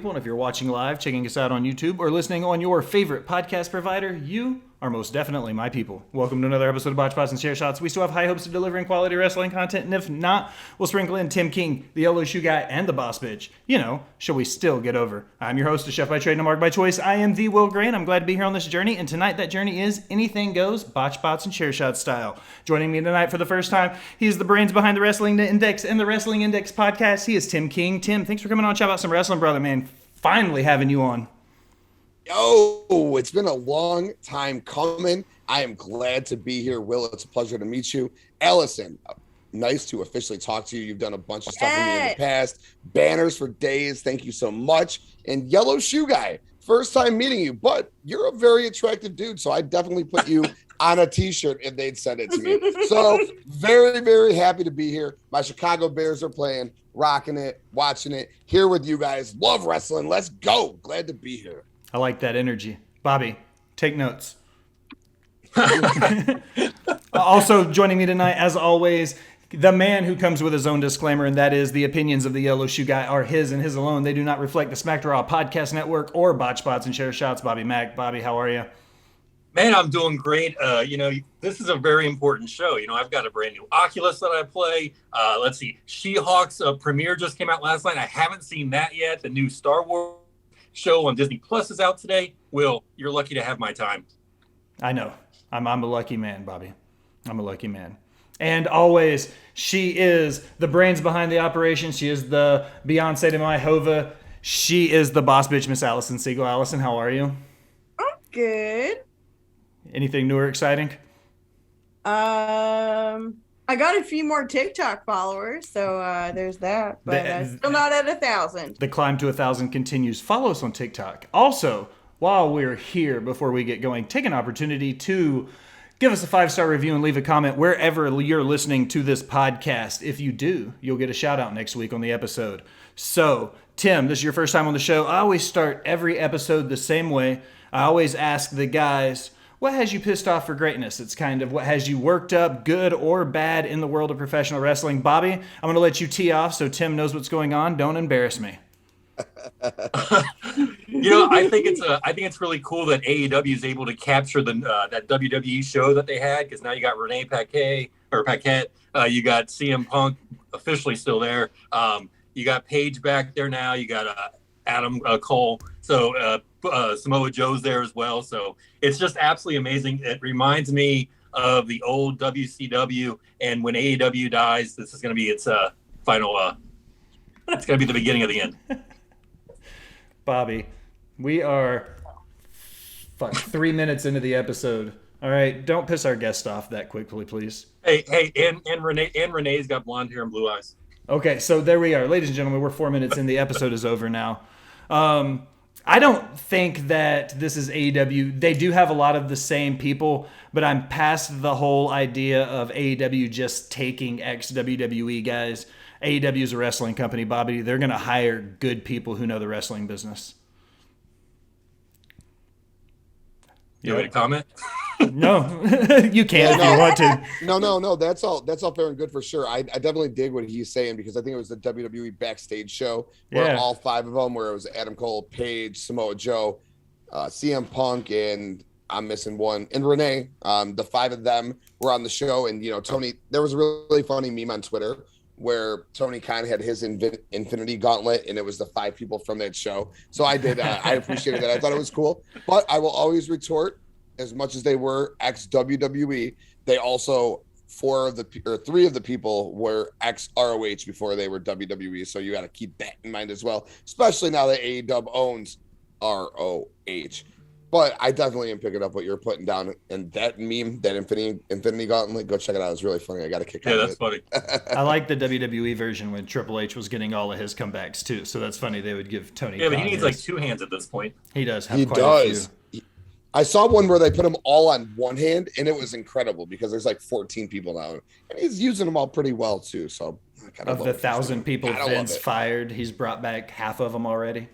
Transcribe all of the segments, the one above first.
people. And if you're watching live, checking us out on YouTube, or listening on your favorite podcast provider, you are most definitely my people. Welcome to another episode of Botched and Share Shots. We still have high hopes of delivering quality wrestling content, and if not, we'll sprinkle in Tim King, the yellow shoe guy, and the boss bitch. You know, shall we still get over? I'm your host, a chef by trade and a mark by choice. I am the Will Grant. I'm glad to be here on this journey, and tonight that journey is anything goes, botch bots and share shots style. Joining me tonight for the first time, he's the brains behind the Wrestling Index and the Wrestling Index podcast. He is Tim King. Tim, thanks for coming on. Chat about some wrestling, brother, man. Finally having you on. Yo, it's been a long time coming. I am glad to be here, Will. It's a pleasure to meet you. Allison, nice to officially talk to you. You've done a bunch of stuff with me in the past. Banners for days. Thank you so much. And Yellow Shoe Guy, first time meeting you, but you're a very attractive dude, so I definitely put you on a t-shirt if they'd send it to me. So very, very happy to be here. My Chicago Bears are playing, rocking it, watching it, here with you guys. Love wrestling. Let's go. Glad to be here. I like that energy. Bobby, take notes. Also joining me tonight, as always, the man who comes with his own disclaimer, and that is the opinions of the Yellow Shoe Guy are his and his alone. They do not reflect the Smack to Raw Podcast Network or Botch Spots and Share Shots. Bobby Mack. Bobby, how are you? Man, I'm doing great. This is a very important show. I've got a brand new Oculus that I play. Let's see. She-Hulk's premiere just came out last night. I haven't seen that yet. The new Star Wars show on Disney Plus is out today. Will, you're lucky to have my time. I know. I'm a lucky man, Bobby. I'm a lucky man. And always, she is the brains behind the operation. She is the Beyonce to my Hova. She is the boss bitch, Miss Allison Siegel. Allison, how are you? I'm good. Anything new or exciting? I got a few more TikTok followers, so there's that. But still not at 1,000. The climb to 1,000 continues. Follow us on TikTok. Also, while we're here, before we get going, take an opportunity to give us a 5-star review and leave a comment wherever you're listening to this podcast. If you do, you'll get a shout out next week on the episode. So, Tim, this is your first time on the show. I always start every episode the same way. I always ask the guys, what has you pissed off for greatness? It's kind of what has you worked up, good or bad, in the world of professional wrestling. Bobby, I'm going to let you tee off so Tim knows what's going on. Don't embarrass me. I think it's really cool that AEW is able to capture that WWE show that they had, because now you got Renee Paquette, you got CM Punk officially still there, you got Paige back there now, you got Adam Cole, so Samoa Joe's there as well. So it's just absolutely amazing. It reminds me of the old WCW, and when AEW dies, this is going to be its final. It's going to be the beginning of the end. Bobby, we are 3 minutes into the episode. All right, don't piss our guest off that quickly, please. Hey, and Renee's got blonde hair and blue eyes. Okay, so there we are. Ladies and gentlemen, we're 4 minutes in. The episode is over now. I don't think that this is AEW. They do have a lot of the same people, but I'm past the whole idea of AEW just taking ex-WWE guys. AEW is a wrestling company, Bobby. They're going to hire good people who know the wrestling business. You want me to comment? No, you can if you want to. No. That's all fair and good for sure. I definitely dig what he's saying, because I think it was the WWE backstage show where all 5 of them, where it was Adam Cole, Paige, Samoa Joe, CM Punk, and I'm missing one, and Renee. The 5 of them were on the show, and Tony. There was a really funny meme on Twitter where Tony Khan had his Infinity Gauntlet, and it was the 5 people from that show. So I did. I appreciated that. I thought it was cool. But I will always retort, as much as they were ex-WWE, they also 3 of the people were ex-ROH before they were WWE. So you got to keep that in mind as well, especially now that AEW owns ROH. But I definitely am picking up what you're putting down, and that meme, that Infinity Gauntlet, go check it out. It's really funny. I got to kick out of it. Yeah, that's funny. I like the WWE version when Triple H was getting all of his comebacks too. So that's funny. They would give Tony. Yeah, but he needs like 2 hands at this point. He does. Have quite a few. I saw one where they put them all on one hand, and it was incredible, because there's like 14 people now, and he's using them all pretty well too. So of the 1,000 people Vince fired, he's brought back half of them already.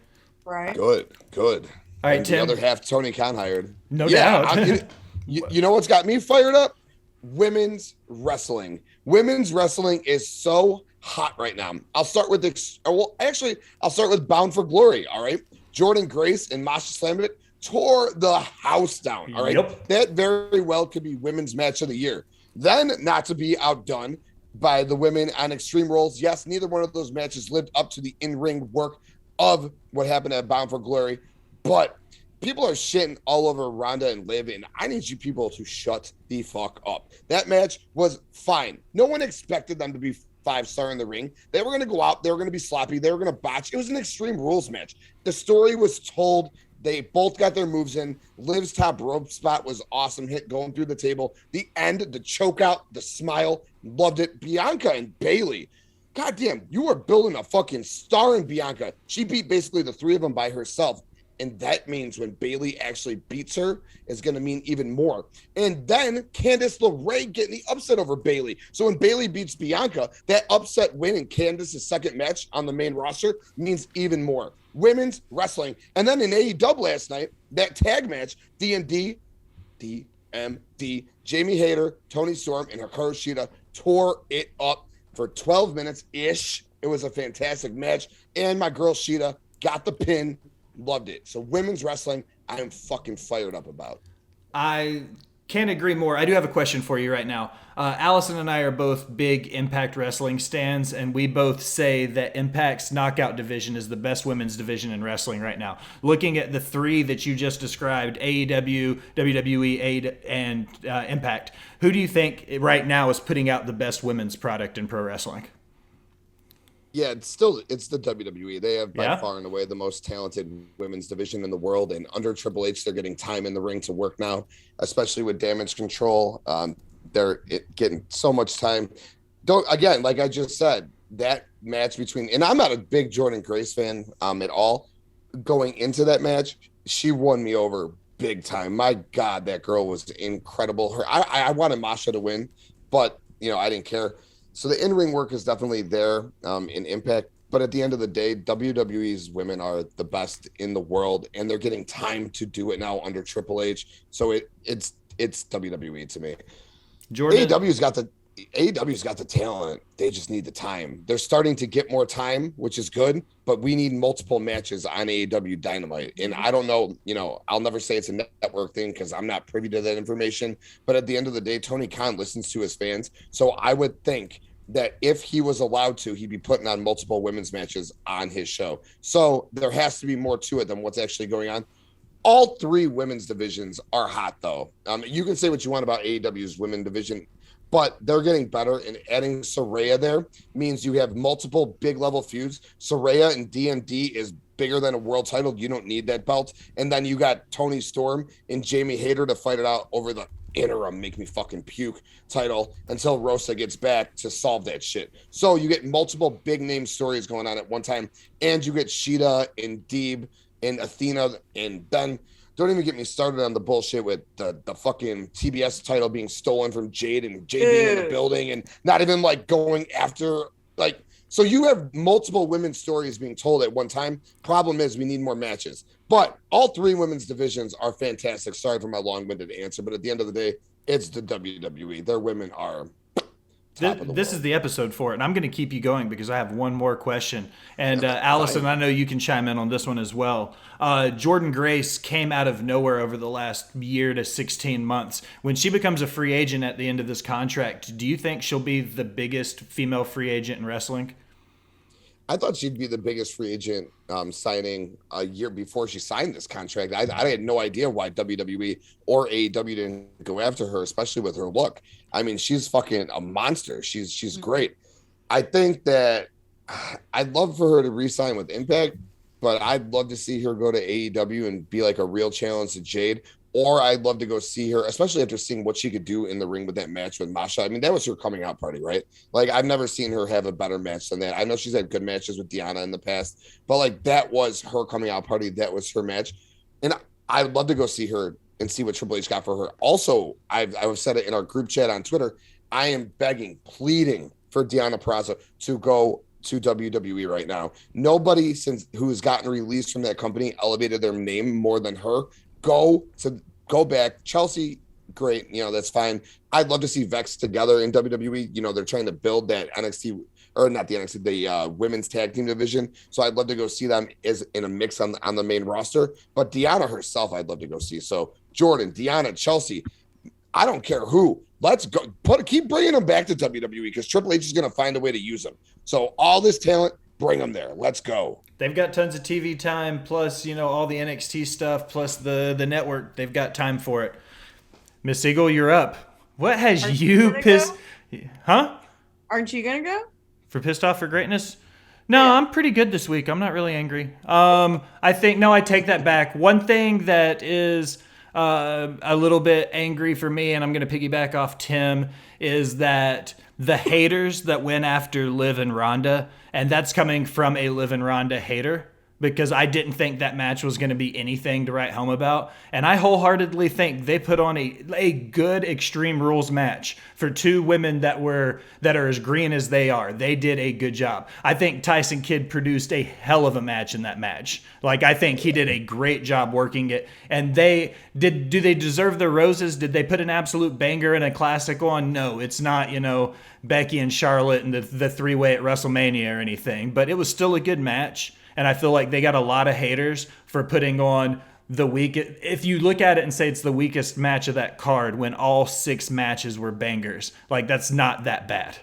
Right. Good. All right, and Tim. The other half Tony Khan hired. No doubt. You know what's got me fired up? Women's wrestling. Women's wrestling is so hot right now. I'll start with I'll start with Bound for Glory. All right, Jordynne Grace and Masha Slamovich tore the house down. All right, That very well could be women's match of the year. Then, not to be outdone by the women on Extreme Rules. Yes, neither one of those matches lived up to the in-ring work of what happened at Bound for Glory, but people are shitting all over Ronda and Liv, and I need you people to shut the fuck up. That match was fine. No one expected them to be 5-star in the ring. They were going to go out. They were going to be sloppy. They were going to botch. It was an Extreme Rules match. The story was told. They both got their moves in. Liv's top rope spot was awesome. Hit going through the table. The end, the choke out, the smile. Loved it. Bianca and Bayley. Goddamn, you are building a fucking star in Bianca. She beat basically the three of them by herself. And that means when Bayley actually beats her, it's going to mean even more. And then Candice LeRae getting the upset over Bayley. So when Bayley beats Bianca, that upset win in Candice's second match on the main roster means even more. Women's wrestling. And then in AEW last night, that tag match, DMD, Jamie Hayter, Toni Storm, and Hikaru Shida tore it up for 12 minutes-ish. It was a fantastic match. And my girl Shida got the pin. Loved it. So women's wrestling, I am fucking fired up about. I can't agree more. I do have a question for you right now. Allison and I are both big Impact Wrestling stans, and we both say that Impact's knockout division is the best women's division in wrestling right now. Looking at the three that you just described, AEW, WWE, and Impact, who do you think right now is putting out the best women's product in pro wrestling? Yeah, it's the WWE. They have by far and away the most talented women's division in the world. And under Triple H, they're getting time in the ring to work now, especially with Damage Control. They're getting so much time. Again, like I just said, that match between, and I'm not a big Jordynne Grace fan at all. Going into that match, she won me over big time. My God, that girl was incredible. I wanted Masha to win, but I didn't care. So the in-ring work is definitely there in Impact. But at the end of the day, WWE's women are the best in the world, and they're getting time to do it now under Triple H. So it's WWE to me. AEW's got the talent. They just need the time. They're starting to get more time, which is good, but we need multiple matches on AEW Dynamite. And I don't know, I'll never say it's a network thing because I'm not privy to that information. But at the end of the day, Tony Khan listens to his fans. So I would think that if he was allowed to, he'd be putting on multiple women's matches on his show. So there has to be more to it than what's actually going on. All three women's divisions are hot, though. You can say what you want about AEW's women division, but they're getting better, and adding Saraya there means you have multiple big-level feuds. Saraya and DMD is bigger than a world title. You don't need that belt. And then you got Toni Storm and Jamie Hayter to fight it out over the interim, make me fucking puke title until Rosa gets back to solve that shit. So you get multiple big-name stories going on at one time, and you get Shida and Deeb and Athena, and then don't even get me started on the bullshit with the fucking TBS title being stolen from Jade and Jade being in the building and not even going after so you have multiple women's stories being told at one time. Problem is we need more matches. But all three women's divisions are fantastic. Sorry for my long-winded answer, but at the end of the day, it's the WWE. Their women are This is the episode for it, and I'm going to keep you going because I have one more question. And Allison, I know you can chime in on this one as well. Jordynne Grace came out of nowhere over the last year to 16 months. When she becomes a free agent at the end of this contract, do you think she'll be the biggest female free agent in wrestling? I thought she'd be the biggest free agent signing a year before she signed this contract. I had no idea why WWE or AEW didn't go after her, especially with her look. I mean, she's fucking a monster. She's great. I think that I'd love for her to re-sign with Impact, but I'd love to see her go to AEW and be like a real challenge to Jade. Or I'd love to go see her, especially after seeing what she could do in the ring with that match with Masha. I mean, that was her coming out party, right? I've never seen her have a better match than that. I know she's had good matches with Deonna in the past, but that was her coming out party. That was her match. And I'd love to go see her and see what Triple H got for her. Also, I've said it in our group chat on Twitter. I am begging, pleading for Deonna Purrazzo to go to WWE right now. Nobody who has gotten released from that company elevated their name more than her. Go back. Chelsea, great. That's fine. I'd love to see Vex together in WWE. They're trying to build that NXT or not the NXT, the women's tag team division. So I'd love to go see them as in a mix on the main roster. But Deanna herself, I'd love to go see. So Jordan, Deanna, Chelsea, I don't care who. Let's go. Keep bringing them back to WWE because Triple H is going to find a way to use them. So all this talent, bring them there. Let's go. They've got tons of TV time, plus, all the NXT stuff, plus the network. They've got time for it. Miss Eagle, you're up. What has you pissed... Huh? Aren't you going to go? For Pissed Off for Greatness? No, yeah. I'm pretty good this week. I'm not really angry. I take that back. One thing that is a little bit angry for me, and I'm going to piggyback off Tim, is that the haters that went after Liv and Ronda, and that's coming from a Liv and Ronda hater, because I didn't think that match was going to be anything to write home about. And I wholeheartedly think they put on a good Extreme Rules match for two women that are as green as they are. They did a good job. I think Tyson Kidd produced a hell of a match in that match. Like, I think he did a great job working it. And do they deserve their roses? Did they put an absolute banger and a classic on? No, it's not, Becky and Charlotte and the three-way at WrestleMania or anything. But it was still a good match. And I feel like they got a lot of haters for putting on the weakest. If you look at it and say it's the weakest match of that card when all 6 matches were bangers, like, that's not that bad.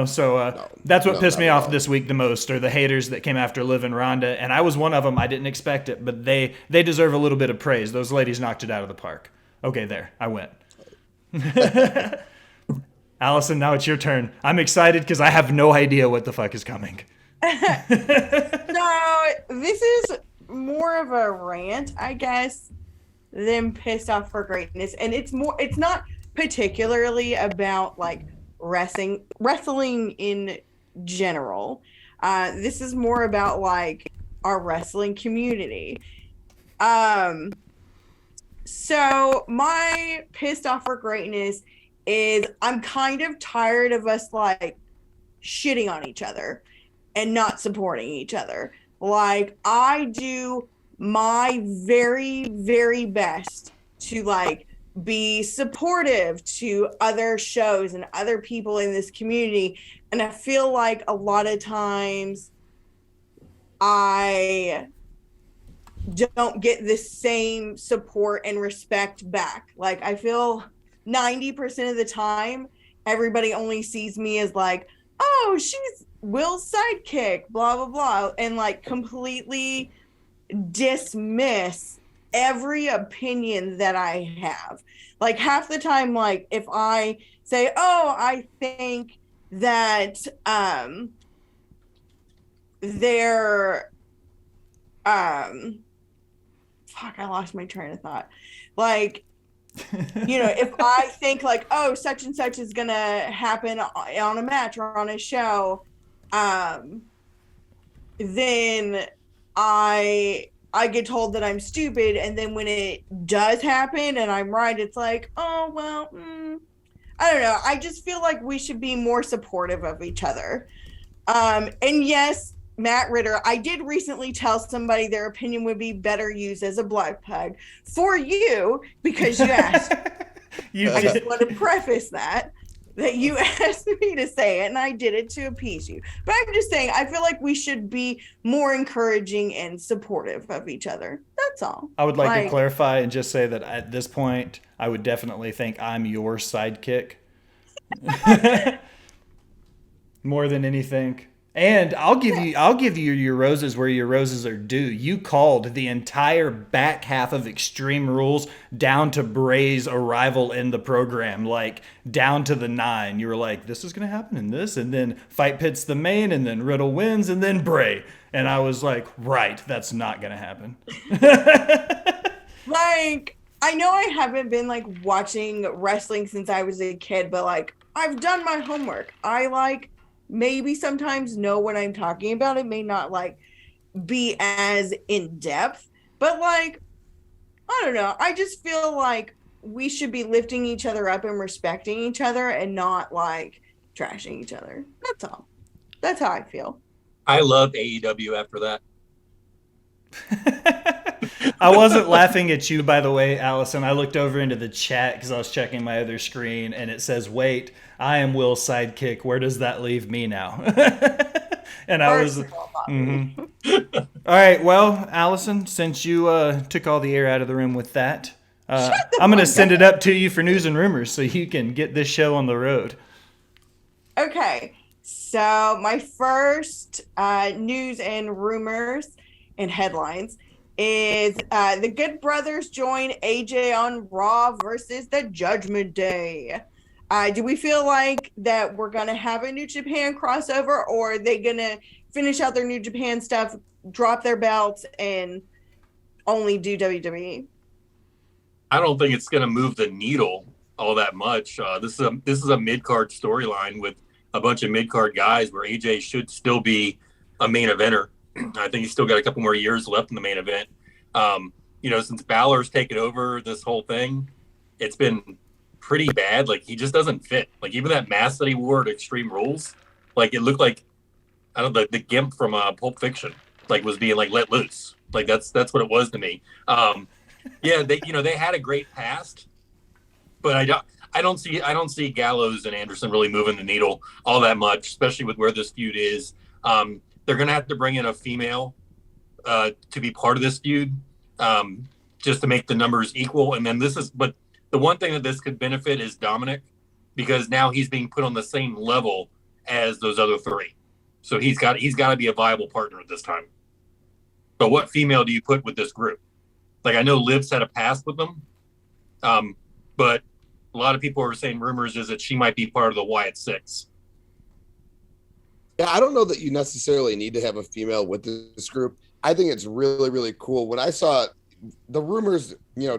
So that's what pissed me off this week the most, are the haters that came after Liv and Ronda. And I was one of them. I didn't expect it, but they deserve a little bit of praise. Those ladies knocked it out of the park. Okay, there. I went. Allison, now it's your turn. I'm excited because I have no idea what the fuck is coming. No, this is more of a rant, I guess, than Pissed Off for Greatness. And it's not particularly about like wrestling in general. This is more about like our wrestling community. So my Pissed Off for Greatness is I'm kind of tired of us like shitting on each other and not supporting each other. Like, I do my very, very best to like be supportive to other shows and other people in this community. And I feel like a lot of times I don't get the same support and respect back. Like, I feel 90% of the time, everybody only sees me as like, oh, she's Will's sidekick, blah, blah, blah, and like completely dismiss every opinion that I have. Like, half the time, like, if I say, oh, I think that they're fuck, I lost my train of thought. Like, if I think like, oh, such and such is gonna happen on a match or on a show, then I get told that I'm stupid, and then when it does happen and I'm right, it's like, oh well, I don't know. I just feel like we should be more supportive of each other. And yes, Matt Ritter, I did recently tell somebody their opinion would be better used as a blood plug for you because you asked. I just want to preface that you asked me to say it, and I did it to appease you. But I'm just saying, I feel like we should be more encouraging and supportive of each other. That's all. I would like to clarify and just say that at this point, I would definitely think I'm your sidekick. More than anything. And I'll give you your roses where your roses are due. You called the entire back half of Extreme Rules down to Bray's arrival in the program, like down to the 9. You were like, this is going to happen in this, and then Fight Pit's the main, and then Riddle wins, and then Bray. And I was like, right, that's not going to happen. Like, I know I haven't been like watching wrestling since I was a kid, but like I've done my homework. I like maybe sometimes know what I'm talking about. It may not like be as in depth, but like, I don't know. I just feel like we should be lifting each other up and respecting each other and not like trashing each other. That's all. That's how I feel. I love AEW after that. I wasn't laughing at you, by the way, Allison. I looked over into the chat because I was checking my other screen, and it says, "Wait, I am Will's sidekick. Where does that leave me now?" And I was. Mm-hmm. All right, well, Allison, since you took all the air out of the room with that, I'm going to send it up to you for news and rumors so you can get this show on the road. Okay, so my first news and rumors and headlines is the Good Brothers join AJ on Raw versus the Judgment Day. Do we feel like that we're going to have a New Japan crossover, or are they going to finish out their New Japan stuff, drop their belts, and only do WWE? I don't think it's going to move the needle all that much. This is a mid-card storyline with a bunch of mid-card guys where AJ should still be a main eventer. I think he's still got a couple more years left in the main event. Since Balor's taken over this whole thing, it's been pretty bad. Like, he just doesn't fit. Like, even that mask that he wore at Extreme Rules, like, it looked like, I don't know, the gimp from Pulp Fiction, like, was being like let loose. Like, that's what it was to me. They had a great past, but I don't see Gallows and Anderson really moving the needle all that much, especially with where this feud is. They're gonna have to bring in a female to be part of this feud, just to make the numbers equal. And then but the one thing that this could benefit is Dominic, because now he's being put on the same level as those other three. So he's got to be a viable partner at this time. But what female do you put with this group? Like, I know Liv's had a past with them, but a lot of people are saying rumors is that she might be part of the Wyatt Six. Yeah, I don't know that you necessarily need to have a female with this group. I think it's really, really cool. When I saw the rumors,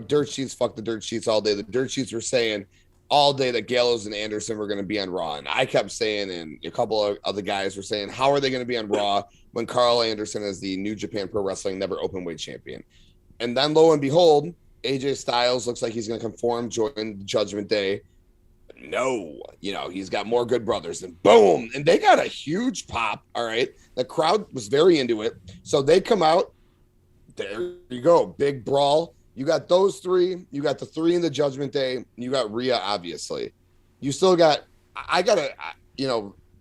dirt sheets, fuck the dirt sheets all day. The dirt sheets were saying all day that Gallows and Anderson were going to be on Raw. And I kept saying, and a couple of other guys were saying, how are they going to be on Raw when Carl Anderson is the New Japan Pro Wrestling Never Openweight Champion? And then lo and behold, AJ Styles looks like he's going to conform, join the Judgment Day. No, he's got more Good Brothers, and boom, and they got a huge pop. All right, the crowd was very into it, so they come out. There you go, big brawl. You got those three. You got the three in the Judgment Day. You got Rhea, obviously. You still got. I gotta,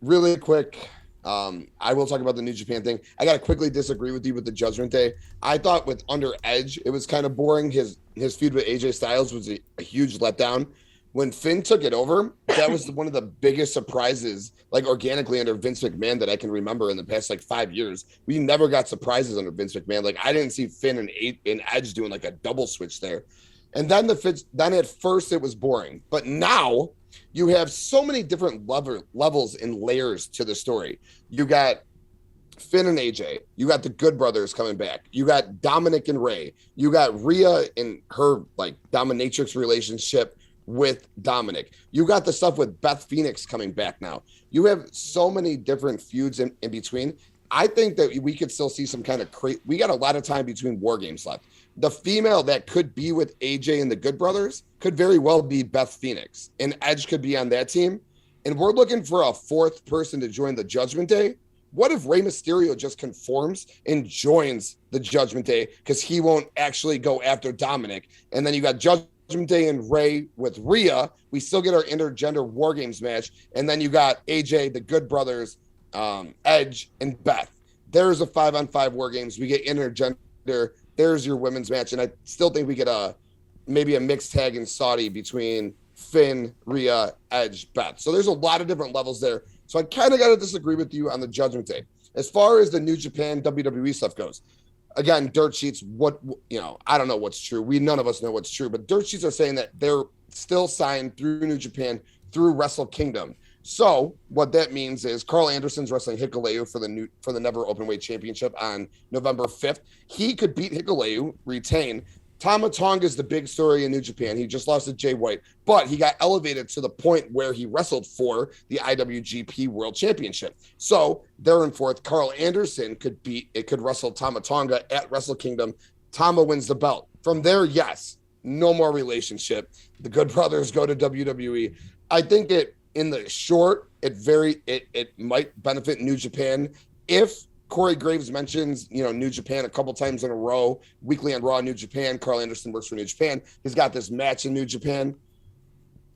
really quick. I will talk about the New Japan thing. I gotta quickly disagree with you with the Judgment Day. I thought with Under Edge, it was kind of boring. His feud with AJ Styles was a huge letdown. When Finn took it over, that was one of the biggest surprises, like organically under Vince McMahon, that I can remember in the past 5 years. We never got surprises under Vince McMahon. Like, I didn't see Finn and Edge doing like a double switch there. And then then at first it was boring, but now you have so many different levels and layers to the story. You got Finn and AJ. You got the Good Brothers coming back. You got Dominic and Ray. You got Rhea and her dominatrix relationship with Dominic. You got the stuff with Beth Phoenix coming back now. You have so many different feuds in between. I think that we could still see some kind of we got a lot of time between War Games left. The female that could be with AJ and the Good Brothers could very well be Beth Phoenix, and Edge could be on that team. And we're looking for a fourth person to join the Judgment Day. What if Rey Mysterio just conforms and joins the Judgment Day because he won't actually go after Dominic? And then you got Judgment Day and Ray with Rhea. We still get our intergender War Games match. And then you got AJ, the Good Brothers, Edge, and Beth. There's a 5-on-5 War Games. We get intergender. There's your women's match. And I still think we get maybe a mixed tag in Saudi between Finn, Rhea, Edge, Beth. So there's a lot of different levels there. So I kind of got to disagree with you on the Judgment Day. As far as the New Japan WWE stuff goes, again, dirt sheets, I don't know what's true. None of us know what's true, but dirt sheets are saying that they're still signed through New Japan, through Wrestle Kingdom. So what that means is Carl Anderson's wrestling Hikuleo for the Never Openweight Championship on November 5th. He could beat Hikuleo, retain. Tama Tonga is the big story in New Japan. He just lost to Jay White, but he got elevated to the point where he wrestled for the IWGP World Championship. So they're in fourth. Carl Anderson could wrestle Tama Tonga at Wrestle Kingdom. Tama wins the belt. From there, yes, no more relationship. The Good Brothers go to WWE. I think in the short, it might benefit New Japan if Corey Graves mentions, New Japan a couple times in a row, weekly on Raw, New Japan. Carl Anderson works for New Japan. He's got this match in New Japan.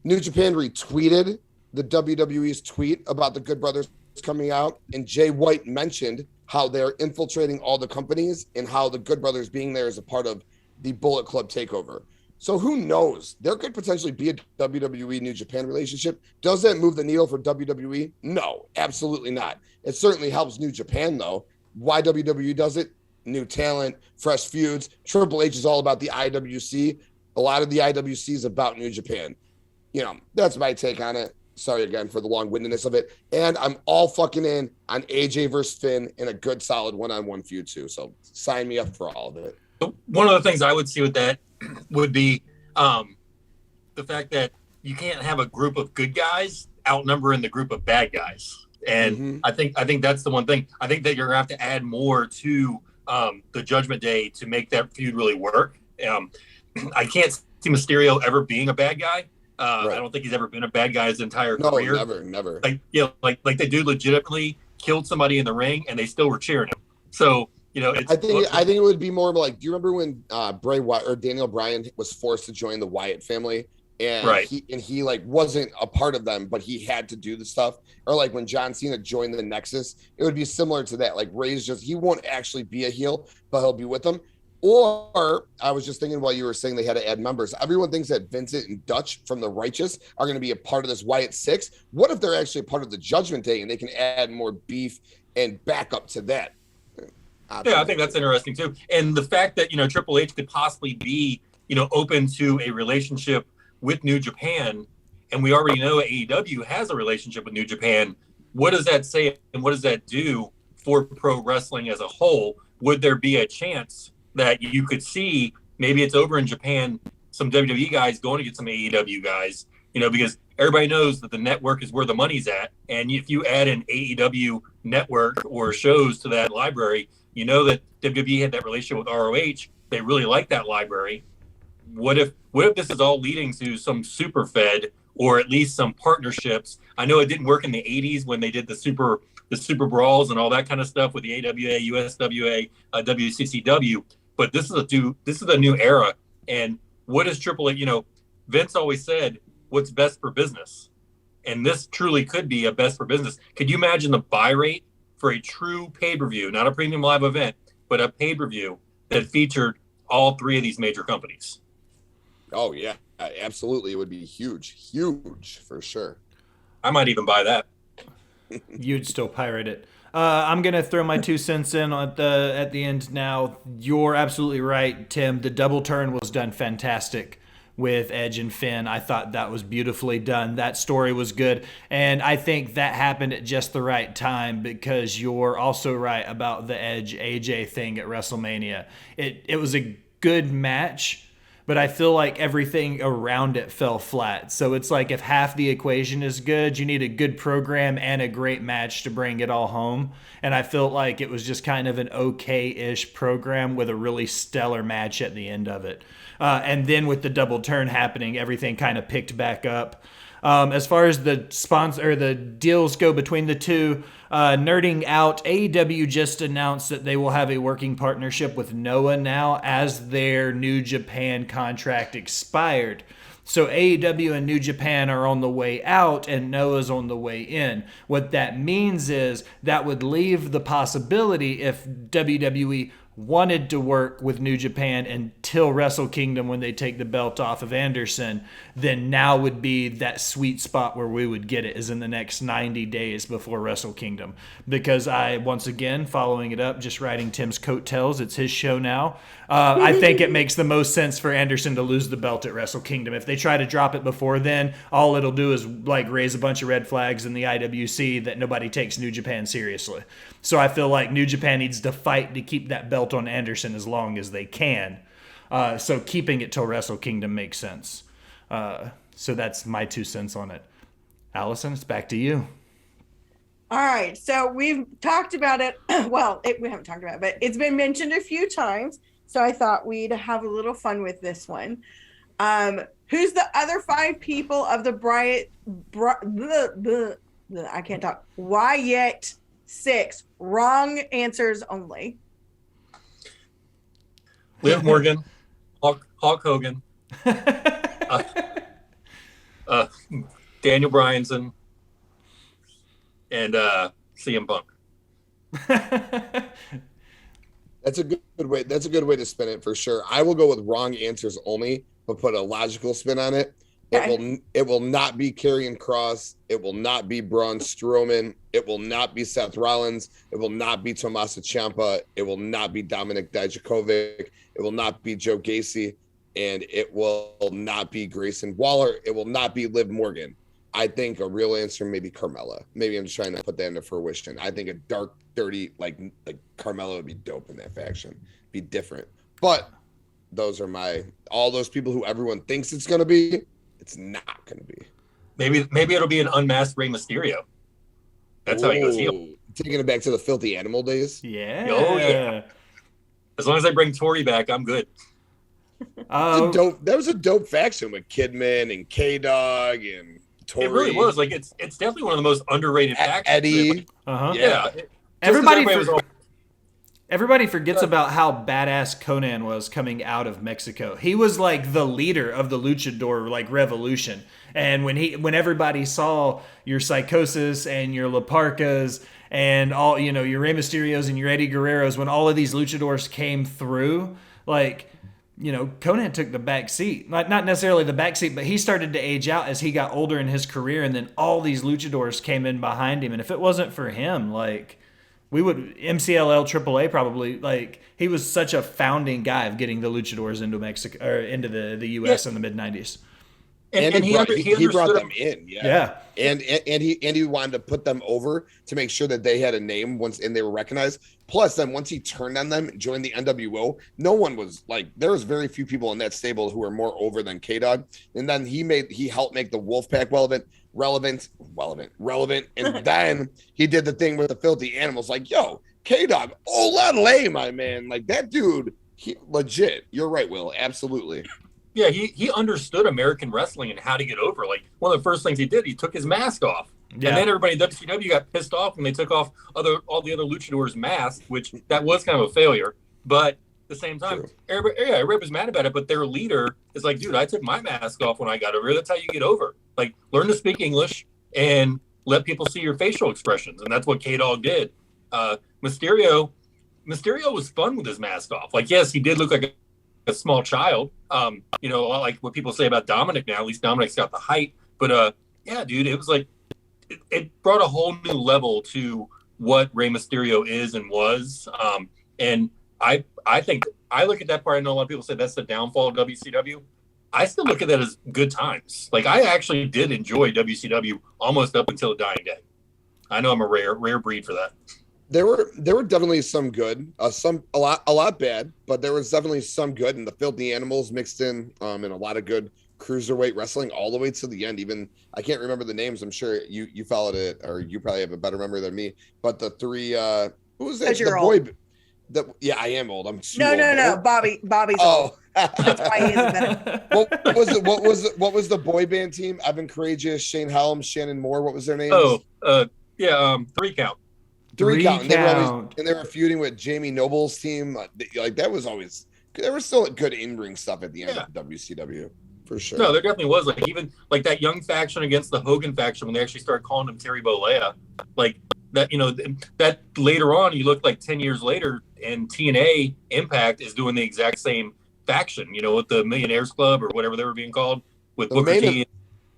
New Japan retweeted the WWE's tweet about the Good Brothers coming out, and Jay White mentioned how they're infiltrating all the companies and how the Good Brothers being there is a part of the Bullet Club takeover. So who knows? There could potentially be a WWE New Japan relationship. Does that move the needle for WWE? No, absolutely not. It certainly helps New Japan, though. Why WWE does it? New talent, fresh feuds. Triple H is all about the IWC. A lot of the IWC is about New Japan. That's my take on it. Sorry again for the long-windedness of it. And I'm all fucking in on AJ versus Finn in a good, solid one-on-one feud, too. So sign me up for all of it. One of the things I would see with that would be the fact that you can't have a group of good guys outnumbering the group of bad guys. And I think that's the one thing. I think that you're gonna have to add more to the Judgment Day to make that feud really work. I can't see Mysterio ever being a bad guy. Right. I don't think he's ever been a bad guy his entire career. Never. Like the dude legitimately killed somebody in the ring and they still were cheering him. So I think it would be more like, do you remember when Bray Wyatt or Daniel Bryan was forced to join the Wyatt family, and he like wasn't a part of them, but he had to do the stuff, or like when John Cena joined the Nexus, it would be similar to that. Like Ray's he won't actually be a heel, but he'll be with them. Or I was just thinking while you were saying they had to add members, everyone thinks that Vincent and Dutch from the Righteous are going to be a part of this Wyatt Six. What if they're actually a part of the Judgment Day and they can add more beef and backup to that? Yeah, I think that's interesting too. And the fact that, Triple H could possibly be, open to a relationship with New Japan, and we already know AEW has a relationship with New Japan. What does that say, and what does that do for pro wrestling as a whole? Would there be a chance that you could see, maybe it's over in Japan, some WWE guys going to get some AEW guys, because everybody knows that the network is where the money's at. And if you add an AEW network or shows to that library, that WWE had that relationship with ROH. They really like that library. What if this is all leading to some super fed or at least some partnerships? I know it didn't work in the 80s when they did the super brawls and all that kind of stuff with the AWA, USWA, WCCW. But this is a new era. And what is Triple H? Vince always said, "What's best for business?" And this truly could be a best for business. Could you imagine the buy rate for a true pay-per-view, not a premium live event, but a pay-per-view that featured all three of these major companies? Oh, yeah, absolutely. It would be huge for sure. I might even buy that. You'd still pirate it. I'm going to throw my 2 cents in at the end now. You're absolutely right, Tim. The double turn was done fantastic with Edge and Finn. I thought that was beautifully done. That story was good. And I think that happened at just the right time, because you're also right about the Edge AJ thing at WrestleMania. It was a good match, but I feel like everything around it fell flat. So it's like if half the equation is good, you need a good program and a great match to bring it all home. And I felt like it was just kind of an okay-ish program with a really stellar match at the end of it. And then with the double turn happening, everything kind of picked back up. As far as the sponsor or the deals go between the two, nerding out, AEW just announced that they will have a working partnership with Noah now, as their New Japan contract expired. So AEW and New Japan are on the way out and Noah's on the way in. What that means is that would leave the possibility, if WWE wanted to work with New Japan until Wrestle Kingdom when they take the belt off of Anderson, then now would be that sweet spot where we would get it, is in the next 90 days before Wrestle Kingdom. Because I, once again, following it up, just riding Tim's coattails, it's his show now. I think it makes the most sense for Anderson to lose the belt at Wrestle Kingdom. If they try to drop it before then, all it'll do is like raise a bunch of red flags in the IWC that nobody takes New Japan seriously. So I feel like New Japan needs to fight to keep that belt on Anderson as long as they can. So keeping it till Wrestle Kingdom makes sense. So that's my 2 cents on it. Allison, it's back to you. All right. So we've talked about it. Well, we haven't talked about it, but it's been mentioned a few times. So I thought we'd have a little fun with this one. Who's the other 5 people of the I can't talk. Wyatt 6. Wrong answers only. Liv Morgan, Hulk Hogan, Daniel Bryanson, and CM Punk. That's a good way. That's a good way to spin it for sure. I will go with wrong answers only, but put a logical spin on it. Okay. It will not be Karrion Kross. It will not be Braun Strowman. It will not be Seth Rollins. It will not be Tommaso Ciampa. It will not be Dominik Dijakovic. It will not be Joe Gacy, and it will not be Grayson Waller. It will not be Liv Morgan. I think a real answer may be Carmella. Maybe I'm just trying to put that into fruition. I think a dark, dirty, like Carmella would be dope in that faction. Be different. But those are all those people who everyone thinks it's going to be. It's not going to be. Maybe it'll be an unmasked Rey Mysterio. That's how he goes heel. Taking it back to the filthy animal days. Yeah. Oh, yeah. As long as I bring Tori back, I'm good. That was a dope faction with Kidman and K-Dog and Tori. It really was. Like it's definitely one of the most underrated factions. Eddie. Yeah. Everybody forgets about how badass Conan was coming out of Mexico. He was like the leader of the luchador like revolution. And when everybody saw your Psychosis and your La Parcas and all, your Rey Mysterios and your Eddie Guerreros, when all of these luchadors came through, like, Conan took the back seat. Not necessarily the back seat, but he started to age out as he got older in his career, and then all these luchadors came in behind him. And if it wasn't for him, like, we would MCLL AAA probably, like, he was such a founding guy of getting the luchadors into Mexico or into the US in the mid 90s. And he brought them in, yeah. And he wanted to put them over to make sure that they had a name and they were recognized. Plus, then once he turned on them and joined the NWO, no one was like, there was very few people in that stable who were more over than K-Dog. And then he helped make the Wolfpack relevant, and then he did the thing with the filthy animals. Like, yo, K-Dog, olale, my man, like that dude, he legit. You're right, Will, absolutely. Yeah, he understood American wrestling and how to get over. Like, one of the first things he did, he took his mask off. Yeah. And then everybody in WCW got pissed off when they took off all the other luchadors' masks, which that was kind of a failure. But at the same time, everybody was mad about it. But their leader is like, dude, I took my mask off when I got over here. That's how you get over. Like, learn to speak English and let people see your facial expressions. And that's what K-Dog did. Mysterio was fun with his mask off. Like, yes, he did look like a small child. Like what people say about Dominic now. At least Dominic's got the height. But yeah, dude, it was like it brought a whole new level to what Rey Mysterio is and was. And I think I look at that part. I know a lot of people say that's the downfall of WCW. I still look at that as good times. Like, I actually did enjoy WCW almost up until a dying day. I know I'm a rare breed for that. There were definitely some good, a lot bad, but there was definitely some good, and the filthy animals mixed in, and a lot of good cruiserweight wrestling all the way to the end. Even I can't remember the names. I'm sure you followed it, or you probably have a better memory than me. But the three, who was that? The boy. Yeah, I am old. I'm no. Bobby's old. That's why he isn't better. What was the boy band team? Evan Courageous, Shane Helms, Shannon Moore. What was their names? 3 Count. Three count. And they were feuding with Jamie Noble's team. Like, that was always, there was still good in-ring stuff at the end of WCW, for sure. No, there definitely was. Like, even like that young faction against the Hogan faction, when they actually started calling him Terry Bollea, like that, that later on, you look like 10 years later, and TNA Impact is doing the exact same faction, with the Millionaires Club or whatever they were being called, with Booker T.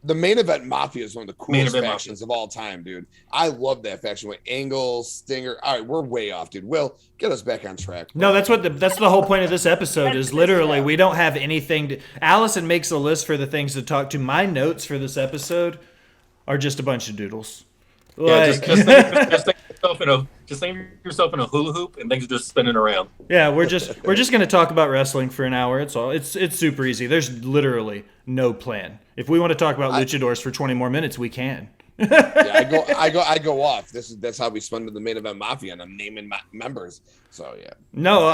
The Main Event Mafia is one of the coolest factions of all time, dude. I love that faction with Angle, Stinger. All right, we're way off, dude. Will, get us back on track. No, that's the whole point of this episode is literally we don't have anything to... Allison makes a list for the things to talk to. My notes for this episode are just a bunch of doodles. Yeah, just think yourself in a hula hoop and things are just spinning around. Yeah, we're just going to talk about wrestling for an hour. It's super easy. There's literally no plan. If we want to talk about luchadors for 20 more minutes, we can. Yeah, I go off. That's how we spend the Main Event Mafia, and I'm naming members. So yeah. No,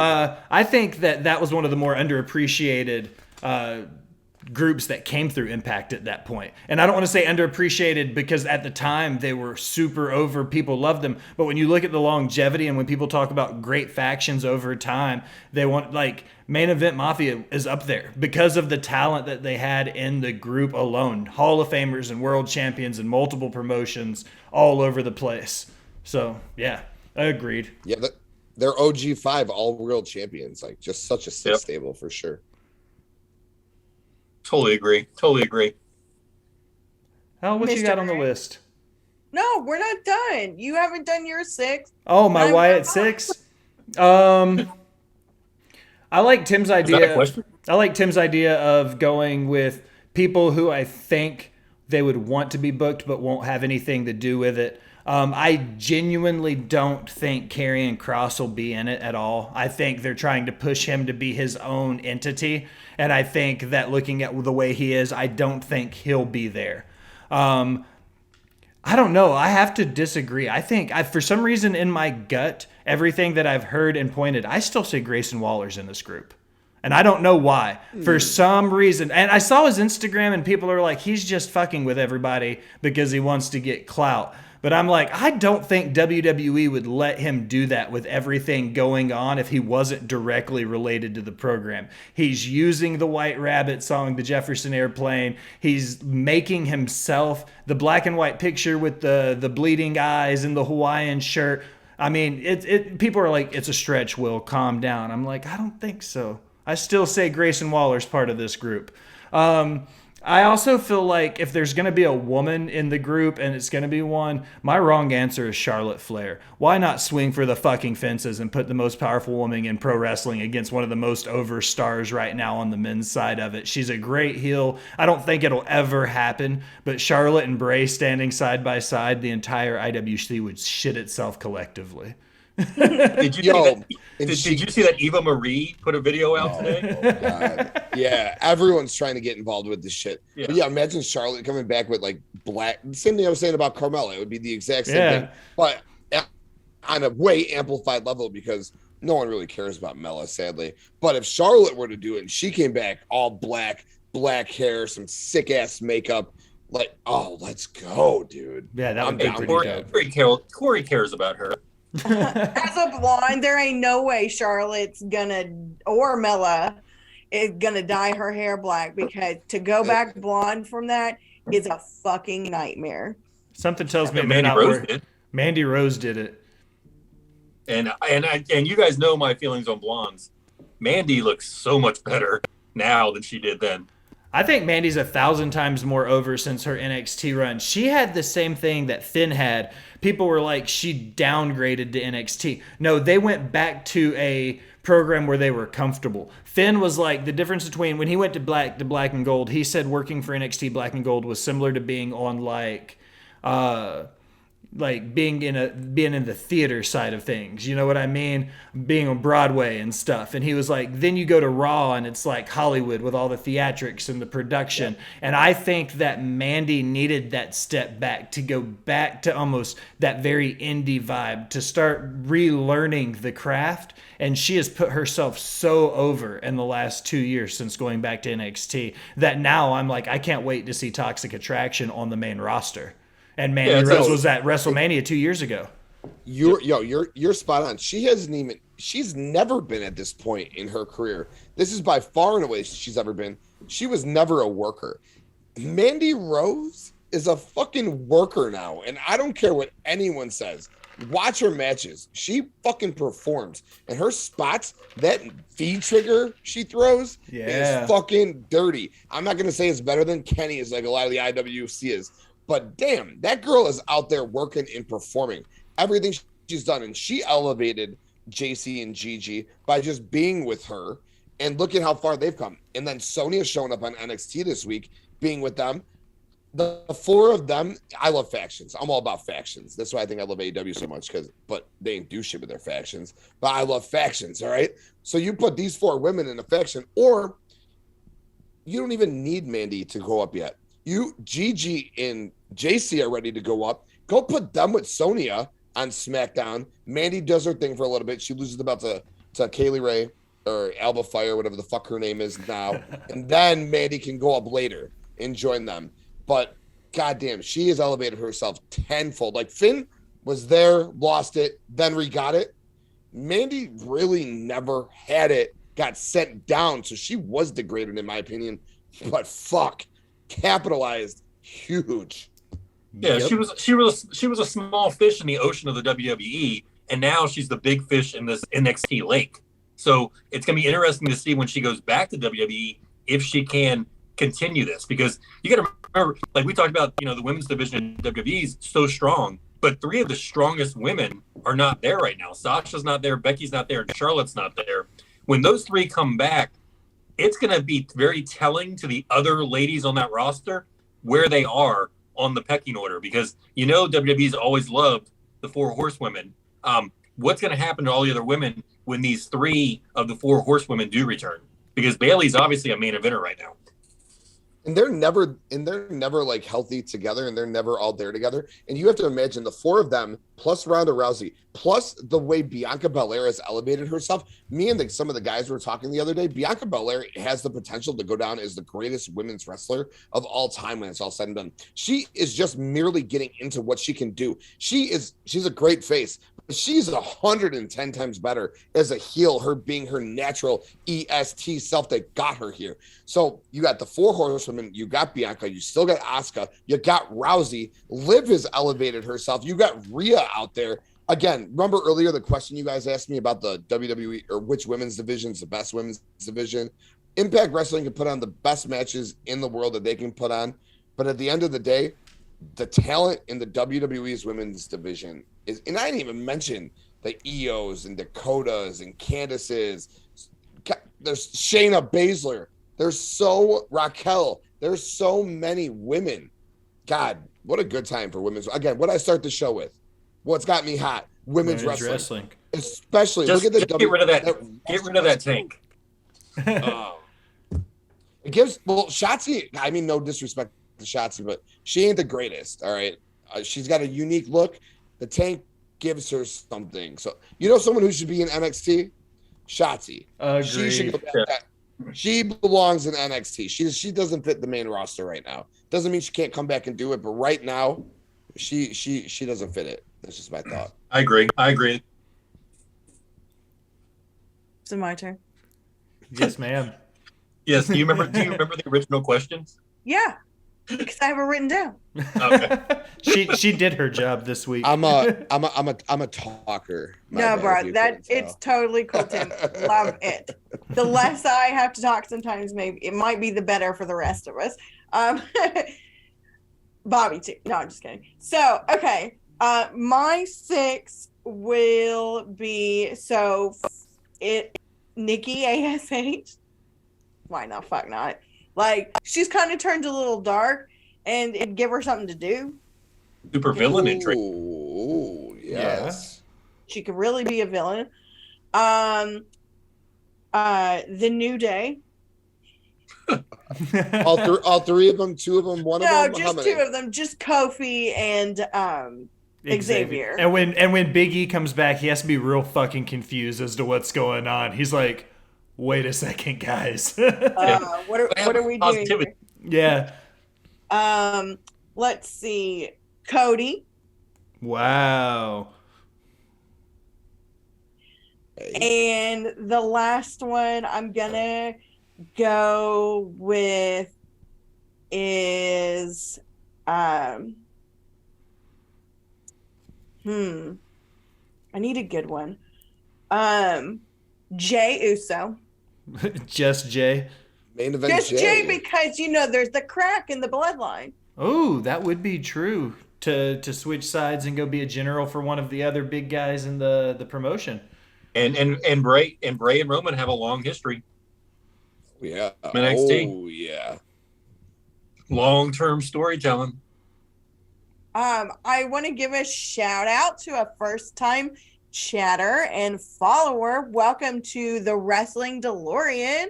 I think that was one of the more underappreciated groups that came through Impact at that point. And I don't want to say underappreciated because at the time they were super over, people loved them. But when you look at the longevity and when people talk about great factions over time, they want, like, Main Event Mafia is up there because of the talent that they had in the group alone. Hall of Famers and world champions and multiple promotions all over the place. So, yeah, I agreed. Yeah, they're OG5 all world champions. Like, just such a sick stable for sure. Totally agree. Hal, what you Mr. got on the list? No, we're not done. You haven't done your 6. Oh, my Wyatt 6? I like Tim's idea. Is that a question? I like Tim's idea of going with people who I think they would want to be booked but won't have anything to do with it. I genuinely don't think Karrion Kross will be in it at all. I think they're trying to push him to be his own entity. And I think that looking at the way he is, I don't think he'll be there. I don't know. I have to disagree. I think for some reason in my gut, everything that I've heard and pointed, I still say Grayson Waller's in this group. And I don't know why. For some reason. And I saw his Instagram and people are like, he's just fucking with everybody because he wants to get clout. But I'm like, I don't think WWE would let him do that with everything going on if he wasn't directly related to the program. He's using the White Rabbit song, the Jefferson Airplane. He's making himself the black and white picture with the bleeding eyes and the Hawaiian shirt. I mean, people are like, it's a stretch, Will, calm down. I'm like, I don't think so. I still say Grayson Waller's part of this group. I also feel like if there's going to be a woman in the group and it's going to be one, my wrong answer is Charlotte Flair. Why not swing for the fucking fences and put the most powerful woman in pro wrestling against one of the most over stars right now on the men's side of it? She's a great heel. I don't think it'll ever happen, but Charlotte and Bray standing side by side, the entire IWC would shit itself collectively. Did you see that Eva Marie put a video out today? Oh, God. Yeah, everyone's trying to get involved with this shit. Yeah. But yeah, imagine Charlotte coming back with like black. Same thing I was saying about Carmella. It would be the exact same thing, but on a way amplified level because no one really cares about Mella, sadly. But if Charlotte were to do it and she came back all black hair, some sick ass makeup, like, oh, let's go, dude. Yeah, that would be pretty dope. Corey cares about her. As a blonde, there ain't no way Charlotte's or Mella is gonna dye her hair black, because to go back blonde from that is a fucking nightmare. Something tells me Mandy Rose did it. And you guys know my feelings on blondes. Mandy looks so much better now than she did then. I think Mandy's 1,000 times more over since her NXT run. She had the same thing that Finn had. People were like, she downgraded to NXT. No, they went back to a program where they were comfortable. Finn was like, the difference between when he went to black and gold, he said working for NXT black and gold was similar to being on like being in the theater side of things, you know what I mean? Being on Broadway and stuff. And he was like, then you go to Raw and it's like Hollywood with all the theatrics and the production. Yeah. And I think that Mandy needed that step back to go back to almost that very indie vibe, to start relearning the craft. And she has put herself so over in the last 2 years since going back to NXT that now I'm like, I can't wait to see Toxic Attraction on the main roster. And Mandy Rose was at WrestleMania 2 years ago. You're spot on. She's never been at this point in her career. This is by far and away she's ever been. She was never a worker. Mandy Rose is a fucking worker now, and I don't care what anyone says. Watch her matches. She fucking performs. And her spots, that V trigger she throws is fucking dirty. I'm not going to say it's better than Kenny's like a lot of the IWC is. But damn, that girl is out there working and performing. Everything she's done. And she elevated JC and Gigi by just being with her. And look at how far they've come. And then Sonya's showing up on NXT this week, being with them. The four of them, I love factions. I'm all about factions. That's why I think I love AEW so much, but they ain't do shit with their factions. But I love factions, all right? So you put these four women in a faction, or you don't even need Mandy to go up yet. Gigi and JC are ready to go up. Go put them with Sonya on SmackDown. Mandy does her thing for a little bit. She loses the belt to Kaylee Ray. or Alba Fire, whatever the fuck her name is now, and then Mandy can go up later and join them. But goddamn, she has elevated herself tenfold. Like Finn was there, lost it, then re-got it. Mandy really never had it, got sent down, so she was degraded in my opinion. But fuck, capitalized huge. Yeah, yep. she was a small fish in the ocean of the WWE, and now she's the big fish in this NXT lake. So it's gonna be interesting to see when she goes back to WWE if she can continue this, because you got to remember, like we talked about, the women's division in WWE is so strong, but 3 of the strongest women are not there right now. Sasha's not there, Becky's not there, and Charlotte's not there. When those 3 come back, it's going to be very telling to the other ladies on that roster where they are on the pecking order, because WWE's always loved the 4 horsewomen. What's going to happen to all the other women when these 3 of the 4 horsewomen do return? Because Bayley's obviously a main eventer right now. And they're never like healthy together, and they're never all there together. And you have to imagine the 4 of them plus Ronda Rousey, plus the way Bianca Belair has elevated herself. Me and some of the guys were talking the other day. Bianca Belair has the potential to go down as the greatest women's wrestler of all time when it's all said and done. She is just merely getting into what she can do. She's a great face. She's 110 times better as a heel, her being her natural EST self that got her here. So you got the 4 horsewomen, you got Bianca, you still got Asuka, you got Rousey. Liv has elevated herself. You got Rhea out there. Again, remember earlier the question you guys asked me about the WWE or which women's division is the best women's division? Impact Wrestling can put on the best matches in the world that they can put on. But at the end of the day, the talent in the WWE's women's division is, and I didn't even mention the EOs and Dakotas and Candices. There's Shayna Baszler. There's Raquel. There's so many women. God, what a good time for women's. Again, what I start the show with, what's got me hot? Women's wrestling. Especially just, look at the get rid of that. Get rid of that tank. It gives Shotzi. I mean, no disrespect to Shotzi, but she ain't the greatest. All right, she's got a unique look. The tank gives her something. So someone who should be in NXT, Shotzi. She should go back. She belongs in NXT. She doesn't fit the main roster right now. Doesn't mean she can't come back and do it, but right now, she doesn't fit it. That's just my thought. I agree. Is it my turn? Yes, ma'am. Yes. Do you remember the original questions? Yeah, because I have it written down. Okay. she did her job this week. I'm a talker. No, bro, it's totally cool, Tim. Love it. The less I have to talk sometimes, maybe it might be the better for the rest of us. Bobby too. No, I'm just kidding. So, okay. My 6 will be Nikki ASH. Why not? Fuck not. Like, she's kind of turned a little dark, and it'd give her something to do. Super villain entry. Ooh, yes. She could really be a villain. The New Day. all 3 of them, 2 of them, 1 of them. No, just 2 of them. Just Kofi and Xavier. And when Big E comes back, he has to be real fucking confused as to what's going on. He's like, wait a second, guys. What are we doing here? Yeah. Let's see. Cody. Wow. And the last one I'm gonna go with is I need a good one. Jay Uso. Just Jay. Main event Just Jay, because there's the crack in the bloodline. Oh, that would be true. To switch sides and go be a general for one of the other big guys in the promotion. And Bray and Roman have a long history. Yeah. NXT. Oh yeah. Long-term storytelling. I want to give a shout out to a first-time chatter and follower. Welcome to the Wrestling DeLorean.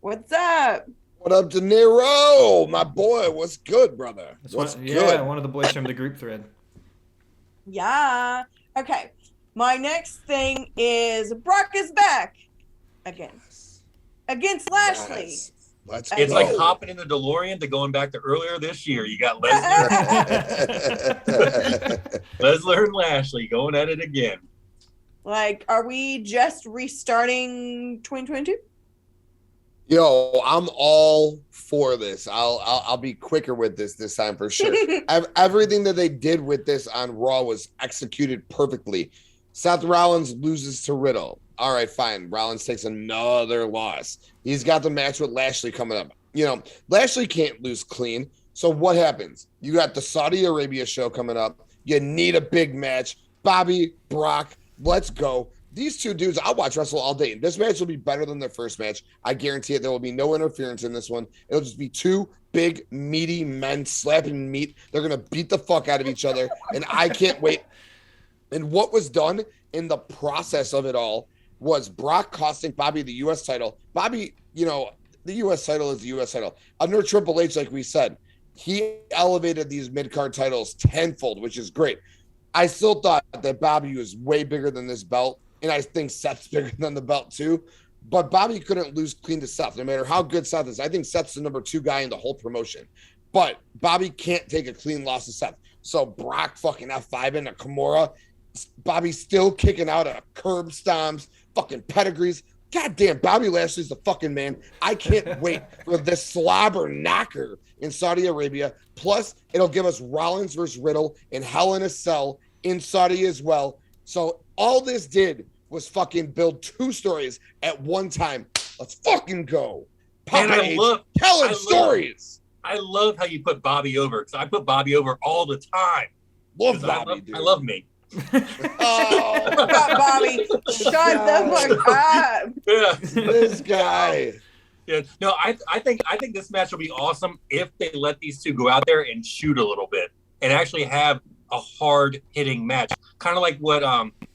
What's up? What up, De Niro? My boy, what's good, brother? What's good? Yeah, one of the boys from the group thread. Yeah. Okay. My next thing is Brock is back. against Lashley. Yes. Let's It's go. like hopping in the DeLorean to going back to earlier this year. You got Lesnar, Lesnar and Lashley going at it again. Like, are we just restarting 2022? Yo, I'm all for this. I'll be quicker with this time for sure. Everything that they did with this on Raw was executed perfectly. Seth Rollins loses to Riddle. All right, fine. Rollins takes another loss. He's got the match with Lashley coming up. You know, Lashley can't lose clean. So what happens? You got the Saudi Arabia show coming up. You need a big match. Bobby, Brock, let's go. These two dudes, I'll watch wrestle all day. This match will be better than their first match. I guarantee it. There will be no interference in this one. It'll just be two big, meaty men slapping meat. They're going to beat the fuck out of each other, and I can't wait. And what was done in the process of it all was Brock costing Bobby the U.S. title. Bobby, you know, the U.S. title is the U.S. title. Under Triple H, like we said, he elevated these mid-card titles tenfold, which is great. I still thought that Bobby was way bigger than this belt, and I think Seth's bigger than the belt too. But Bobby couldn't lose clean to Seth, no matter how good Seth is. I think Seth's the number 2 guy in the whole promotion. But Bobby can't take a clean loss to Seth. So Brock fucking F5 into Kimura. Bobby's still kicking out of curb stomps, fucking pedigrees. God damn, Bobby Lashley's the fucking man. I can't wait for this slobber knocker in Saudi Arabia. Plus, it'll give us Rollins versus Riddle in Hell in a Cell in Saudi as well. So all this did was fucking build 2 stories at one time. Let's fucking go. Papa H, telling stories. I love how you put Bobby over, because I put Bobby over all the time. Love Bobby, dude. I love me. Oh, Bobby, shut the fuck up. Yeah. This guy. Yeah, no, I think this match will be awesome if they let these two go out there and shoot a little bit and actually have a hard hitting match, kind of like what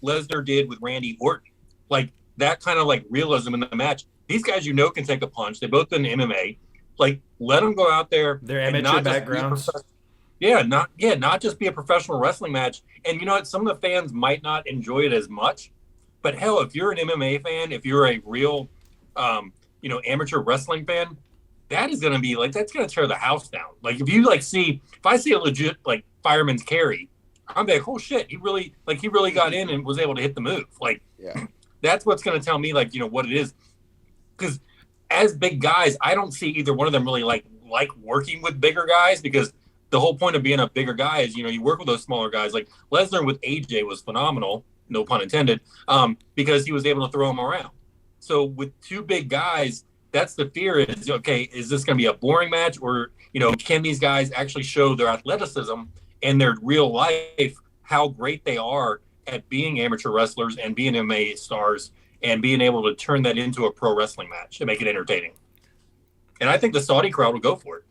Lesnar did with Randy Orton, like that kind of like realism in the match. These guys, you know, can take a punch. They both done MMA. Like, let them go out there. Their amateur backgrounds. Not just be a professional wrestling match. And you know what? Some of the fans might not enjoy it as much, but hell, if you're an MMA fan, if you're a real, amateur wrestling fan, that is going to be like, that's going to tear the house down. Like, if I see a legit like fireman's carry, I'm like, oh shit, he really got in and was able to hit the move. Like, yeah, that's what's going to tell me, like, you know, what it is. Because as big guys, I don't see either one of them really like working with bigger guys, because the whole point of being a bigger guy is, you know, you work with those smaller guys. Like Lesnar with AJ was phenomenal, no pun intended, because he was able to throw them around. So with 2 big guys, that's the fear is, okay, is this going to be a boring match, or, you know, can these guys actually show their athleticism and their real life, how great they are at being amateur wrestlers and being MMA stars and being able to turn that into a pro wrestling match and make it entertaining. And I think the Saudi crowd will go for it.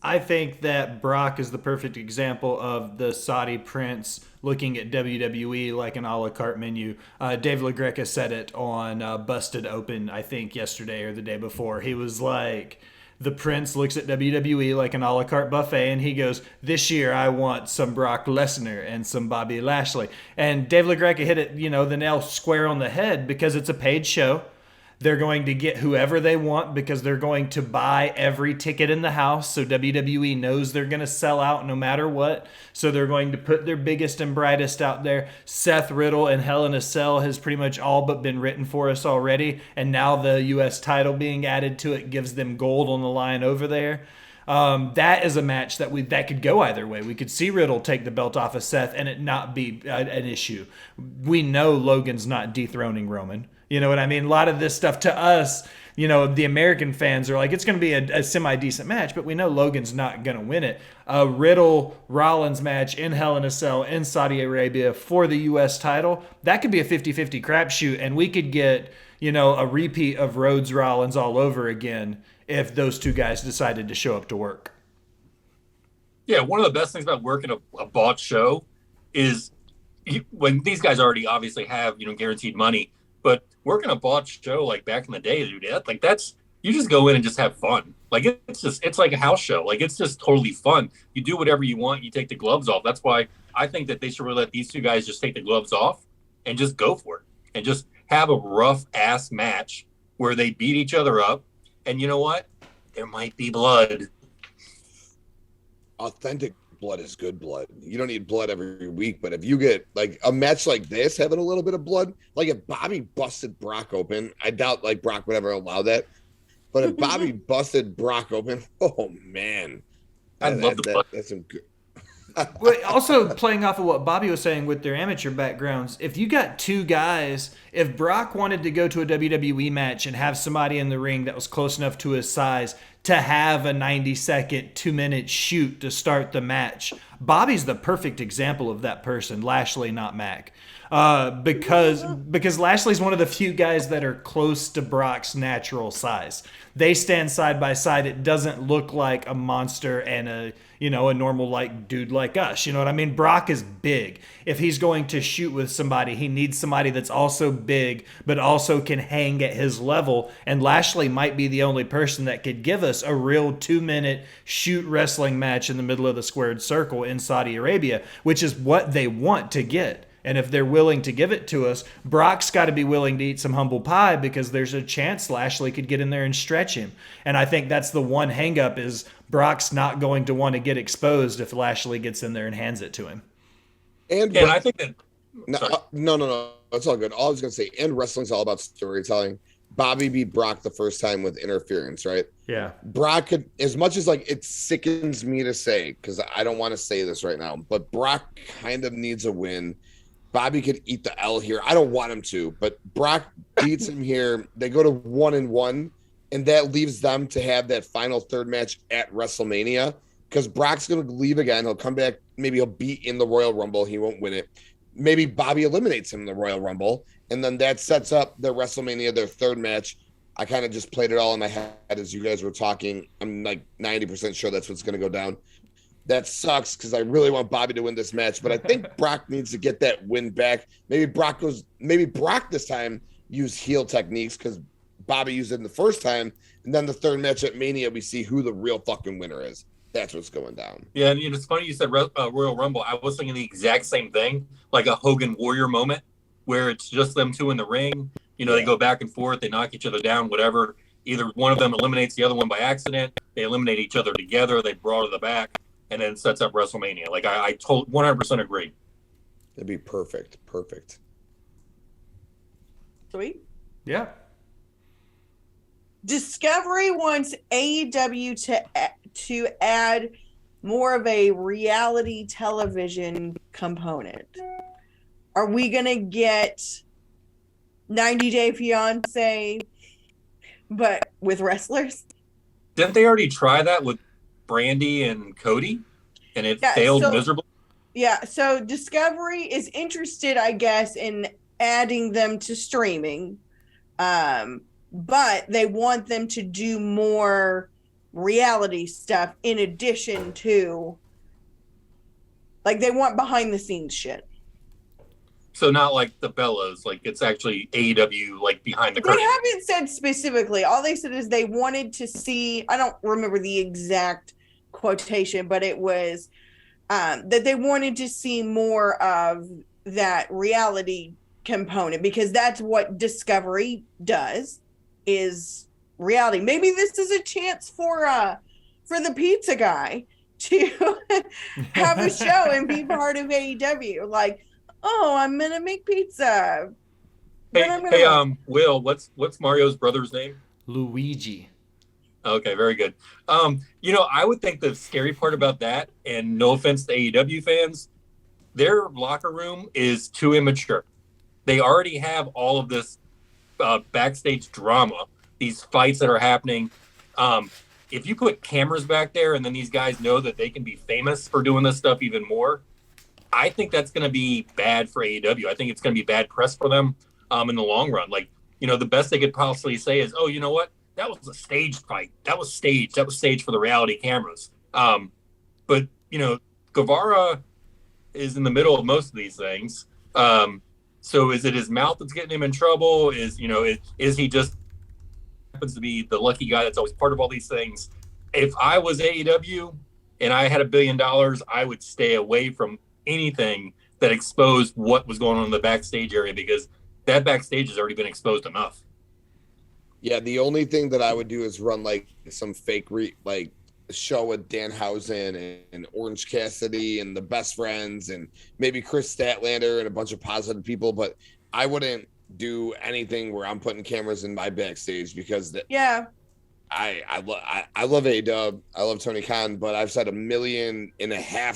I think that Brock is the perfect example of the Saudi prince looking at WWE like an a la carte menu. Dave LaGreca said it on Busted Open, I think yesterday or the day before. He was like, the prince looks at WWE like an a la carte buffet, and he goes, this year I want some Brock Lesnar and some Bobby Lashley. And Dave LaGreca hit it, you know, the nail square on the head, because it's a paid show. They're going to get whoever they want because they're going to buy every ticket in the house. So WWE knows they're going to sell out no matter what. So they're going to put their biggest and brightest out there. Seth Riddle and Hell in a Cell has pretty much all but been written for us already. And now the U.S. title being added to it gives them gold on the line over there. That is a match that could go either way. We could see Riddle take the belt off of Seth and it not be an issue. We know Logan's not dethroning Roman. You know what I mean? A lot of this stuff to us, you know, the American fans are like, it's going to be a semi-decent match, but we know Logan's not going to win it. A Riddle-Rollins match in Hell in a Cell in Saudi Arabia for the U.S. title, that could be a 50-50 crapshoot, and we could get, you know, a repeat of Rhodes-Rollins all over again if those 2 guys decided to show up to work. Yeah, one of the best things about working a botched show is when these guys already obviously have, you know, guaranteed money, but working a botched show like back in the day, dude, like that's, you just go in and just have fun. Like it's like a house show. Like it's just totally fun. You do whatever you want. You take the gloves off. That's why I think that they should really let these 2 guys just take the gloves off and just go for it and just have a rough ass match where they beat each other up, and you know what? There might be blood. Authentic blood is good blood. You don't need blood every week, but if you get like a match like this having a little bit of blood, like if Bobby busted Brock open, I doubt like Brock would ever allow that. But if Bobby busted Brock open, oh man, I love the blood. That's some good. But also playing off of what Bobby was saying with their amateur backgrounds, if you got two guys, if Brock wanted to go to a WWE match and have somebody in the ring that was close enough to his size to have a 90-second, 2-minute shoot to start the match, Bobby's the perfect example of that person, Lashley, not Mac. Because Lashley's one of the few guys that are close to Brock's natural size. They stand side by side. It doesn't look like a monster and a normal like dude like us. You know what I mean? Brock is big. If he's going to shoot with somebody, he needs somebody that's also big, but also can hang at his level. And Lashley might be the only person that could give us a real 2-minute shoot wrestling match in the middle of the squared circle in Saudi Arabia, which is what they want to get. And if they're willing to give it to us, Brock's got to be willing to eat some humble pie because there's a chance Lashley could get in there and stretch him. And I think that's the one hang-up is Brock's not going to want to get exposed if Lashley gets in there and hands it to him. And I think that... No. That's all good. All I was going to say, and wrestling's all about storytelling. Bobby beat Brock the first time with interference, right? Yeah. Brock could, as much as like it sickens me to say, because I don't want to say this right now, but Brock kind of needs a win. Bobby could eat the L here. I don't want him to, but Brock beats him here. They go to 1-1, and that leaves them to have that final third match at WrestleMania because Brock's going to leave again. He'll come back. Maybe he'll beat in the Royal Rumble. He won't win it. Maybe Bobby eliminates him in the Royal Rumble, and then that sets up their WrestleMania, their third match. I kind of just played it all in my head as you guys were talking. I'm like 90% sure that's what's going to go down. That sucks because I really want Bobby to win this match, but I think Brock needs to get that win back. Maybe Brock this time use heel techniques because Bobby used it in the first time, and then the third match at Mania we see who the real fucking winner is. That's what's going down. Yeah, and it's funny you said Royal Rumble. I was thinking the exact same thing, like a Hogan Warrior moment where it's just them two in the ring. They go back and forth, they knock each other down, whatever. Either one of them eliminates the other one by accident, they eliminate each other together, they brawl to the back. And then sets up WrestleMania. Like I 100% agree. It'd be perfect. Sweet. Yeah. Discovery wants AEW to add more of a reality television component. Are we gonna get 90 Day Fiance, but with wrestlers? Didn't they already try that with Brandy and Cody, and it failed miserably? Yeah, so Discovery is interested, I guess, in adding them to streaming, but they want them to do more reality stuff in addition to, like, they want behind the scenes shit. So not like the Bellas, like it's actually AEW, like behind the curtain. They haven't said specifically. All they said is they wanted to see, I don't remember the exact quotation, but it was that they wanted to see more of that reality component because that's what Discovery does, is reality. Maybe this is a chance for the pizza guy to have a show and be part of AEW. Like, oh, I'm gonna make pizza. Hey, Will, what's Mario's brother's name? Luigi. Okay, very good. I would think the scary part about that, and no offense to AEW fans, their locker room is too immature. They already have all of this backstage drama, these fights that are happening. If you put cameras back there and then these guys know that they can be famous for doing this stuff even more, I think that's going to be bad for AEW. I think it's going to be bad press for them in the long run. Like, the best they could possibly say is, oh, you know what? That was a staged fight. That was staged. That was staged for the reality cameras. But Guevara is in the middle of most of these things. So is it his mouth that's getting him in trouble? Is he just happens to be the lucky guy that's always part of all these things? If I was AEW and I had $1 billion, I would stay away from anything that exposed what was going on in the backstage area, because that backstage has already been exposed enough. Yeah, the only thing that I would do is run like some fake show with Danhausen and Orange Cassidy and the Best Friends and maybe Chris Statlander and a bunch of positive people, but I wouldn't do anything where I'm putting cameras in my backstage because I love A-Dub. I love Tony Khan, but I've said 1.5 million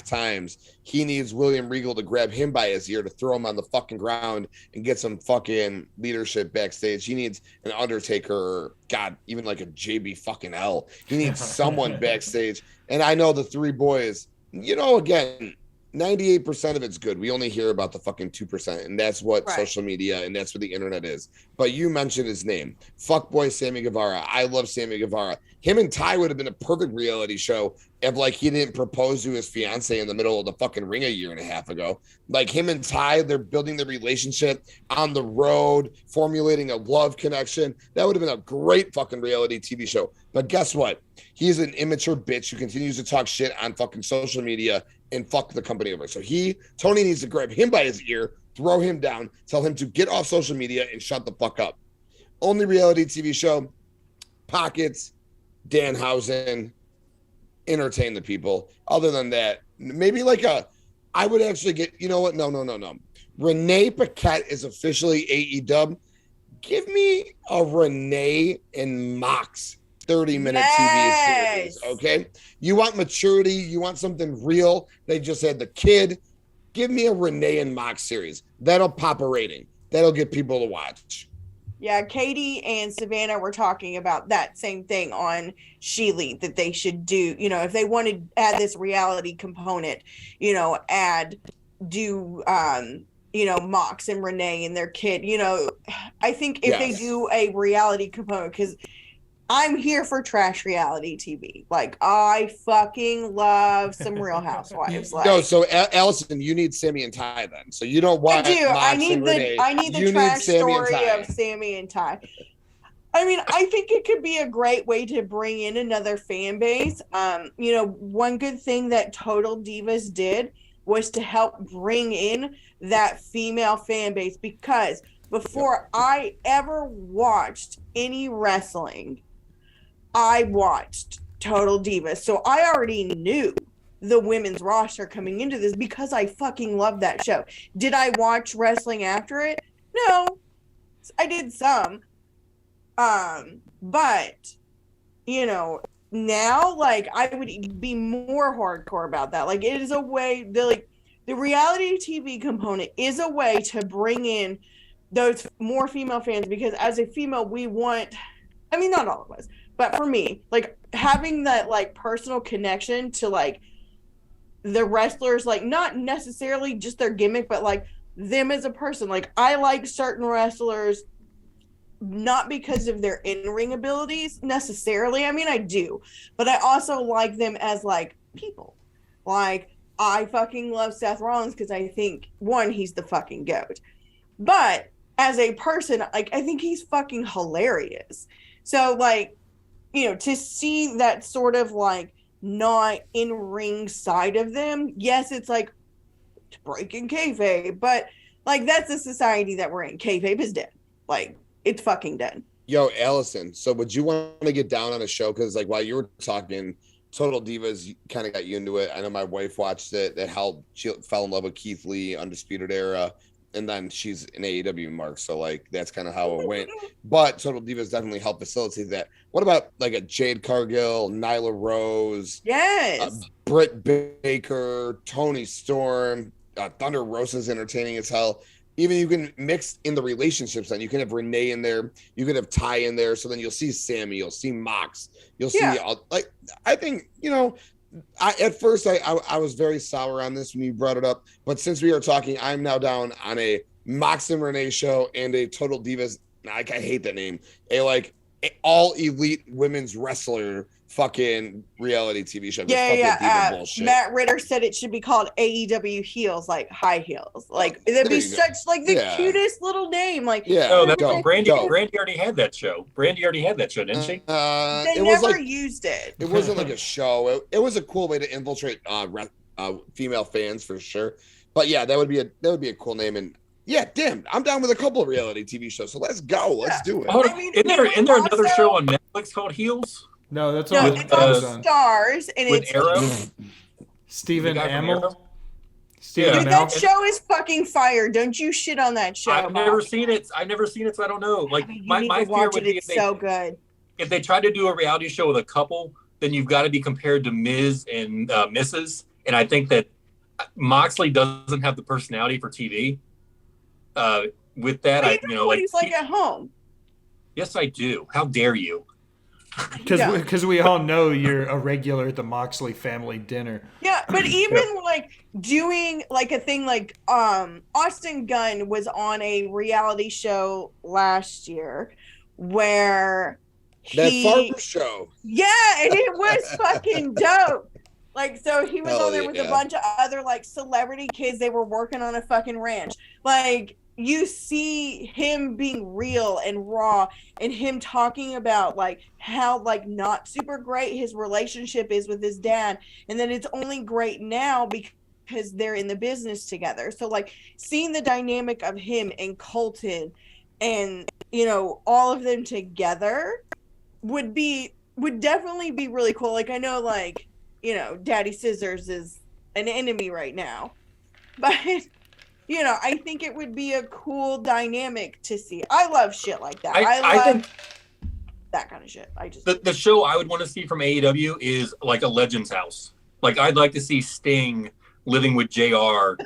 times he needs William Regal to grab him by his ear to throw him on the fucking ground and get some fucking leadership backstage. He needs an Undertaker, or God, even like a JB fucking L. He needs someone backstage. And I know the three boys, again, 98% of it's good. We only hear about the fucking 2%, and that's what social media and that's what the internet is. But you mentioned his name, fuckboy Sammy Guevara. I love Sammy Guevara. Him and Ty would have been a perfect reality show if like he didn't propose to his fiance in the middle of the fucking ring 1.5 years ago. Like him and Ty, they're building their relationship on the road, formulating a love connection. That would have been a great fucking reality TV show. But guess what? He's an immature bitch who continues to talk shit on fucking social media and fuck the company over. So Tony needs to grab him by his ear, throw him down, tell him to get off social media and shut the fuck up. Only reality TV show, Pockets, Danhausen, entertain the people. Other than that, maybe I would actually get, you know what? No. Renee Paquette is officially AEW. Give me a Renee and Mox 30-minute TV series, okay? You want maturity, you want something real. They just had the kid. Give me a Renee and Mox series. That'll pop a rating. That'll get people to watch. Yeah, Katie and Savannah were talking about that same thing on Sheely, that they should do, if they want to add this reality component, Mox and Renee and their kid, I think if they do a reality component, because I'm here for trash reality TV. Like, I fucking love some Real Housewives. No, so Allison, you need Sammy and Ty then. So you don't want. I do. Mox I need the trash story of Sammy and Ty. I mean, I think it could be a great way to bring in another fan base. One good thing that Total Divas did was to help bring in that female fan base, because before I ever watched any wrestling, I watched Total Divas. So I already knew the women's roster coming into this because I fucking love that show. Did I watch wrestling after it? No. I did some. But, now, I would be more hardcore about that. Like, it is a way, the reality TV component is a way to bring in those more female fans, because as a female, we want, not all of us, but for me, having that, personal connection to, the wrestlers, not necessarily just their gimmick, but, them as a person. I like certain wrestlers not because of their in-ring abilities necessarily. I do. But I also like them as, people. I fucking love Seth Rollins because I think, one, he's the fucking GOAT. But as a person, I think he's fucking hilarious. So, to see that sort of, not in-ring side of them, yes, it's, breaking kayfabe, but, that's the society that we're in. Kayfabe is dead. It's fucking dead. Yo, Allison, so would you want to get down on a show? Because, while you were talking, Total Divas kind of got you into it. I know my wife watched it. That helped. She fell in love with Keith Lee, Undisputed Era. And then she's an AEW mark. So, that's kind of how it went. But Total Divas definitely helped facilitate that. What about, a Jade Cargill, Nyla Rose? Yes. Britt Baker, Toni Storm, Thunder Rosa's entertaining as hell. Even you can mix in the relationships. Then you can have Renee in there. You can have Ty in there. So then you'll see Sammy. You'll see Mox. You'll see, I think, at first I was very sour on this when you brought it up, but since we are talking, I'm now down on a Mox and Renee show and a Total Divas. I hate that name. All elite women's wrestler fucking reality TV show. Bullshit. Matt Ritter said it should be called AEW Heels, high heels. That'd be such the cutest little name. Brandy already had that show. Brandy already had that show, didn't she? They never used it. It wasn't a show. It was a cool way to infiltrate female fans for sure. But yeah, that would be a cool name. And Yeah, damn. I'm down with a couple of reality TV shows, so let's go. Let's do it. Hold on. Isn't there another show on Netflix called Heels? No, that's No, on it's on Amazon. Stars, and With it's Arrow? Stephen The guy from Amell. Arrow? Stephen Dude, Amell. that show is fucking fire. Don't you shit on that show. I've never seen it, so I don't know. Like, You my need to fear watch would it. be It's so good. if they tried to do a reality show with a couple, then you've got to be compared to Ms. and Mrs. And I think that Moxley doesn't have the personality for TV. With that, But you know what he's like at home. Yes, I do. How dare you? Because we all know you're a regular at the Moxley family dinner. Yeah, but even like doing like a thing like Austin Gunn was on a reality show last year where That farmer show. Yeah, and it was fucking dope. Like, so he was on there with a bunch of other like celebrity kids. They were working on a fucking ranch. Like, you see him being real and raw, and him talking about like how like not super great his relationship is with his dad, and then it's only great now because they're in the business together. So like seeing the dynamic of him and Colton and, you know, all of them together would definitely be really cool. Like, I know, like, you know, Daddy Scissors is an enemy right now, but you know, I think it would be a cool dynamic to see. I love shit like that. I think that kind of shit. The show I would want to see from AEW is like a Legends House. Like, I'd like to see Sting living with JR,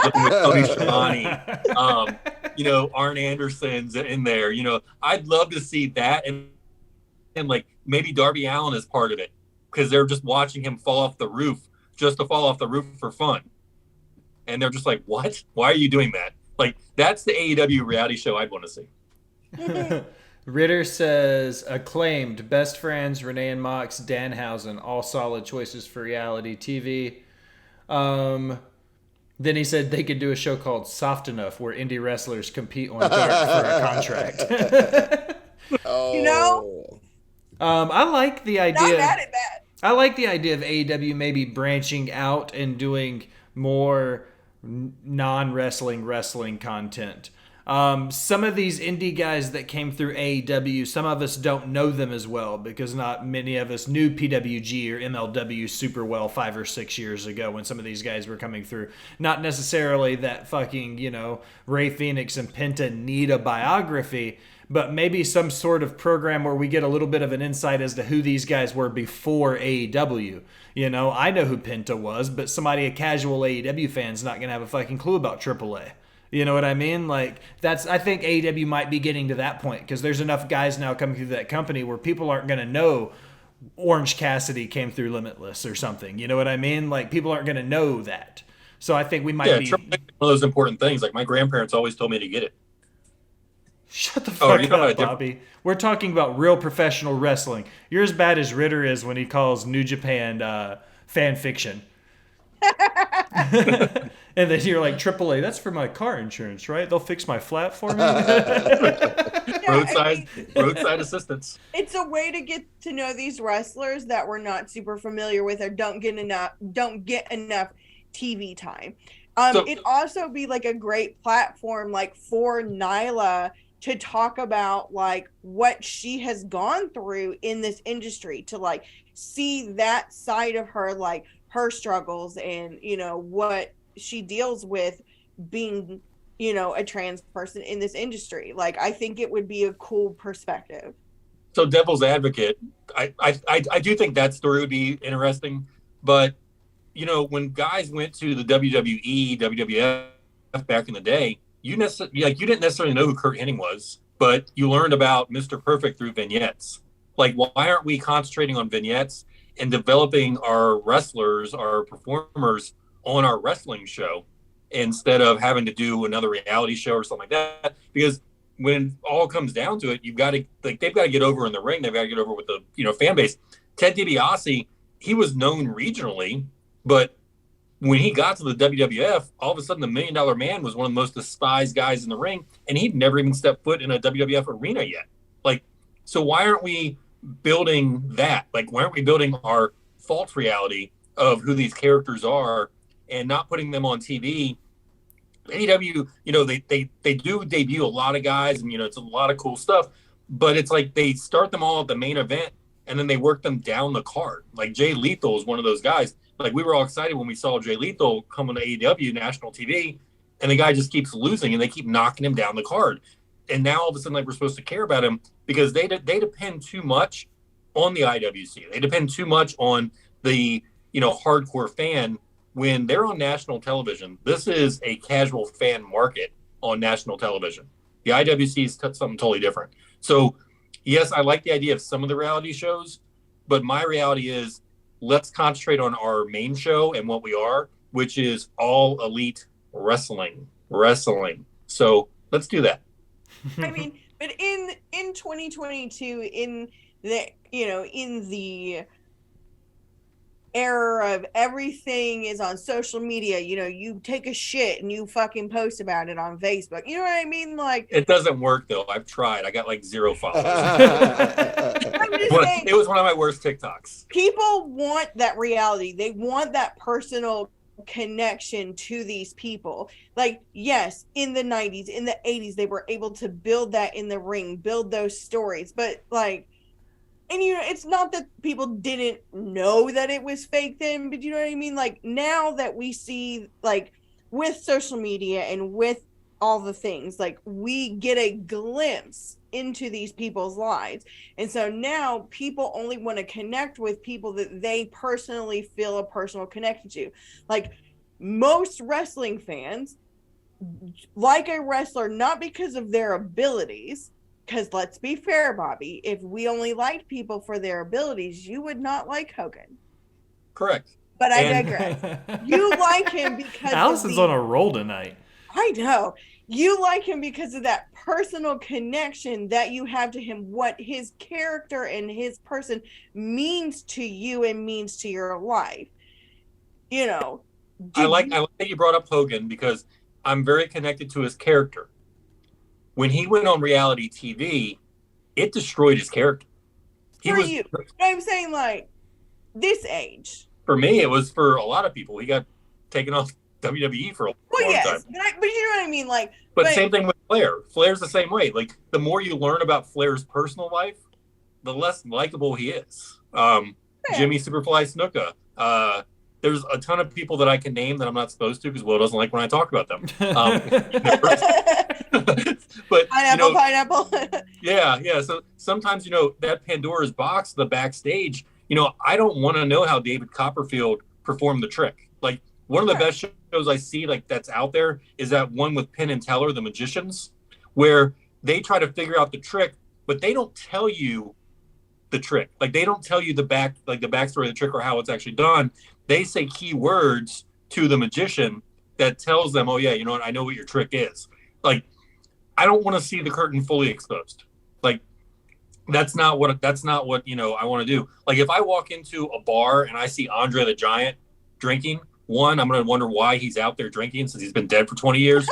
living with Tony Schiavone, you know, Arn Anderson's in there. You know, I'd love to see that, and like maybe Darby Allin is part of it because they're just watching him fall off the roof just to fall off the roof for fun. And they're just like, what? Why are you doing that? Like, that's the AEW reality show I'd want to see. Ritter says, acclaimed, best friends, Renee and Mox, Danhausen, all solid choices for reality TV. Then he said they could do a show called Soft Enough where indie wrestlers compete on dark for a contract. You know? I like the idea. Not mad at that. I like the idea of AEW maybe branching out and doing more non-wrestling wrestling content. Some of these indie guys that came through AEW, some of us don't know them as well because not many of us knew PWG or MLW super well 5 or 6 years ago when some of these guys were coming through. Not necessarily that fucking, you know, Ray Phoenix and Penta need a biography, but maybe some sort of program where we get a little bit of an insight as to who these guys were before AEW. You know, I know who Penta was, but a casual AEW fan's not going to have a fucking clue about AAA. You know what I mean? Like, I think AEW might be getting to that point because there's enough guys now coming through that company where people aren't going to know Orange Cassidy came through Limitless or something. You know what I mean? Like, people aren't going to know that. So I think we might be... one of those important things. Like, my grandparents always told me to get it. Shut the fuck up, Bobby. We're talking about real professional wrestling. You're as bad as Ritter is when he calls New Japan fan fiction. And then you're like, AAA, that's for my car insurance, right? They'll fix my flat for me. Roadside assistance. It's a way to get to know these wrestlers that we're not super familiar with or don't get enough TV time. It'd also be like a great platform like for Nyla to talk about like what she has gone through in this industry, to like see that side of her, like her struggles and, you know, what she deals with being, you know, a trans person in this industry. Like, I think it would be a cool perspective. So devil's advocate, I do think that story would be interesting, but you know, when guys went to the WWE, WWF back in the day, you didn't necessarily know who Kurt Hennig was, but you learned about Mr. Perfect through vignettes. Like, why aren't we concentrating on vignettes and developing our wrestlers, our performers on our wrestling show instead of having to do another reality show or something like that? Because when it all comes down to it, you've got to, like, they've got to get over in the ring. They've got to get over with the, you know, fan base. Ted DiBiase, he was known regionally, but when he got to the WWF, all of a sudden the $1 Million Man was one of the most despised guys in the ring, and he'd never even stepped foot in a WWF arena yet. Like, so why aren't we building that? Like, why aren't we building our false reality of who these characters are and not putting them on TV AEW, they do debut a lot of guys, and it's a lot of cool stuff, but it's like they start them all at the main event and then they work them down the card. Like Jay Lethal is one of those guys. Like we were all excited when we saw Jay Lethal come on to AEW national TV, and the guy just keeps losing and they keep knocking him down the card. And now all of a sudden, like, we're supposed to care about him because they depend too much on the IWC. They depend too much on the, hardcore fan when they're on national television. This is a casual fan market on national television. The IWC is something totally different. So, yes, I like the idea of some of the reality shows, but my reality is let's concentrate on our main show and what we are, which is all elite wrestling. So let's do that. I mean, but in 2022, in the era of everything is on social media, you take a shit and you fucking post about it on Facebook. You know what I mean? Like, it doesn't work though. I've tried. I got like 0 followers. I'm just saying, it was one of my worst TikToks. People want that reality. They want that personal connection to these people. Like, yes, in the 90s, in the 80s, they were able to build that in the ring, build those stories, but like, and it's not that people didn't know that it was fake then, but you know what I mean? Like, now that we see, like, with social media and with all the things, like, we get a glimpse into these people's lives. And so now people only want to connect with people that they personally feel a personal connection to. Like, most wrestling fans like a wrestler not because of their abilities, because let's be fair, Bobby, if we only liked people for their abilities, you would not like Hogan. Correct. But I digress. You like him because Allison's on a roll tonight. I know. You like him because of that personal connection that you have to him, what his character and his person means to you and means to your life. I like that you brought up Hogan because I'm very connected to his character. When he went on reality TV, it destroyed his character. You. But I'm saying, like, this age. For me, it was for a lot of people. He got taken off WWE for a long time. But you know what I mean? Like, but same thing with Flair. Flair's the same way. Like, the more you learn about Flair's personal life, the less likable he is. Jimmy Superfly Snuka. There's a ton of people that I can name that I'm not supposed to because Will doesn't like when I talk about them. But pineapple. Yeah. So sometimes, that Pandora's box, the backstage, I don't want to know how David Copperfield performed the trick. Like, one of the best shows I see, like, that's out there is that one with Penn and Teller, the magicians, where they try to figure out the trick, but they don't tell you the trick. Like, they don't tell you the backstory of the trick or how it's actually done. They say key words to the magician that tells them, oh yeah, you know what? I know what your trick is. Like, I don't want to see the curtain fully exposed. Like, that's not what I want to do. Like, if I walk into a bar and I see Andre the Giant drinking, one, I'm going to wonder why he's out there drinking since he's been dead for 20 years.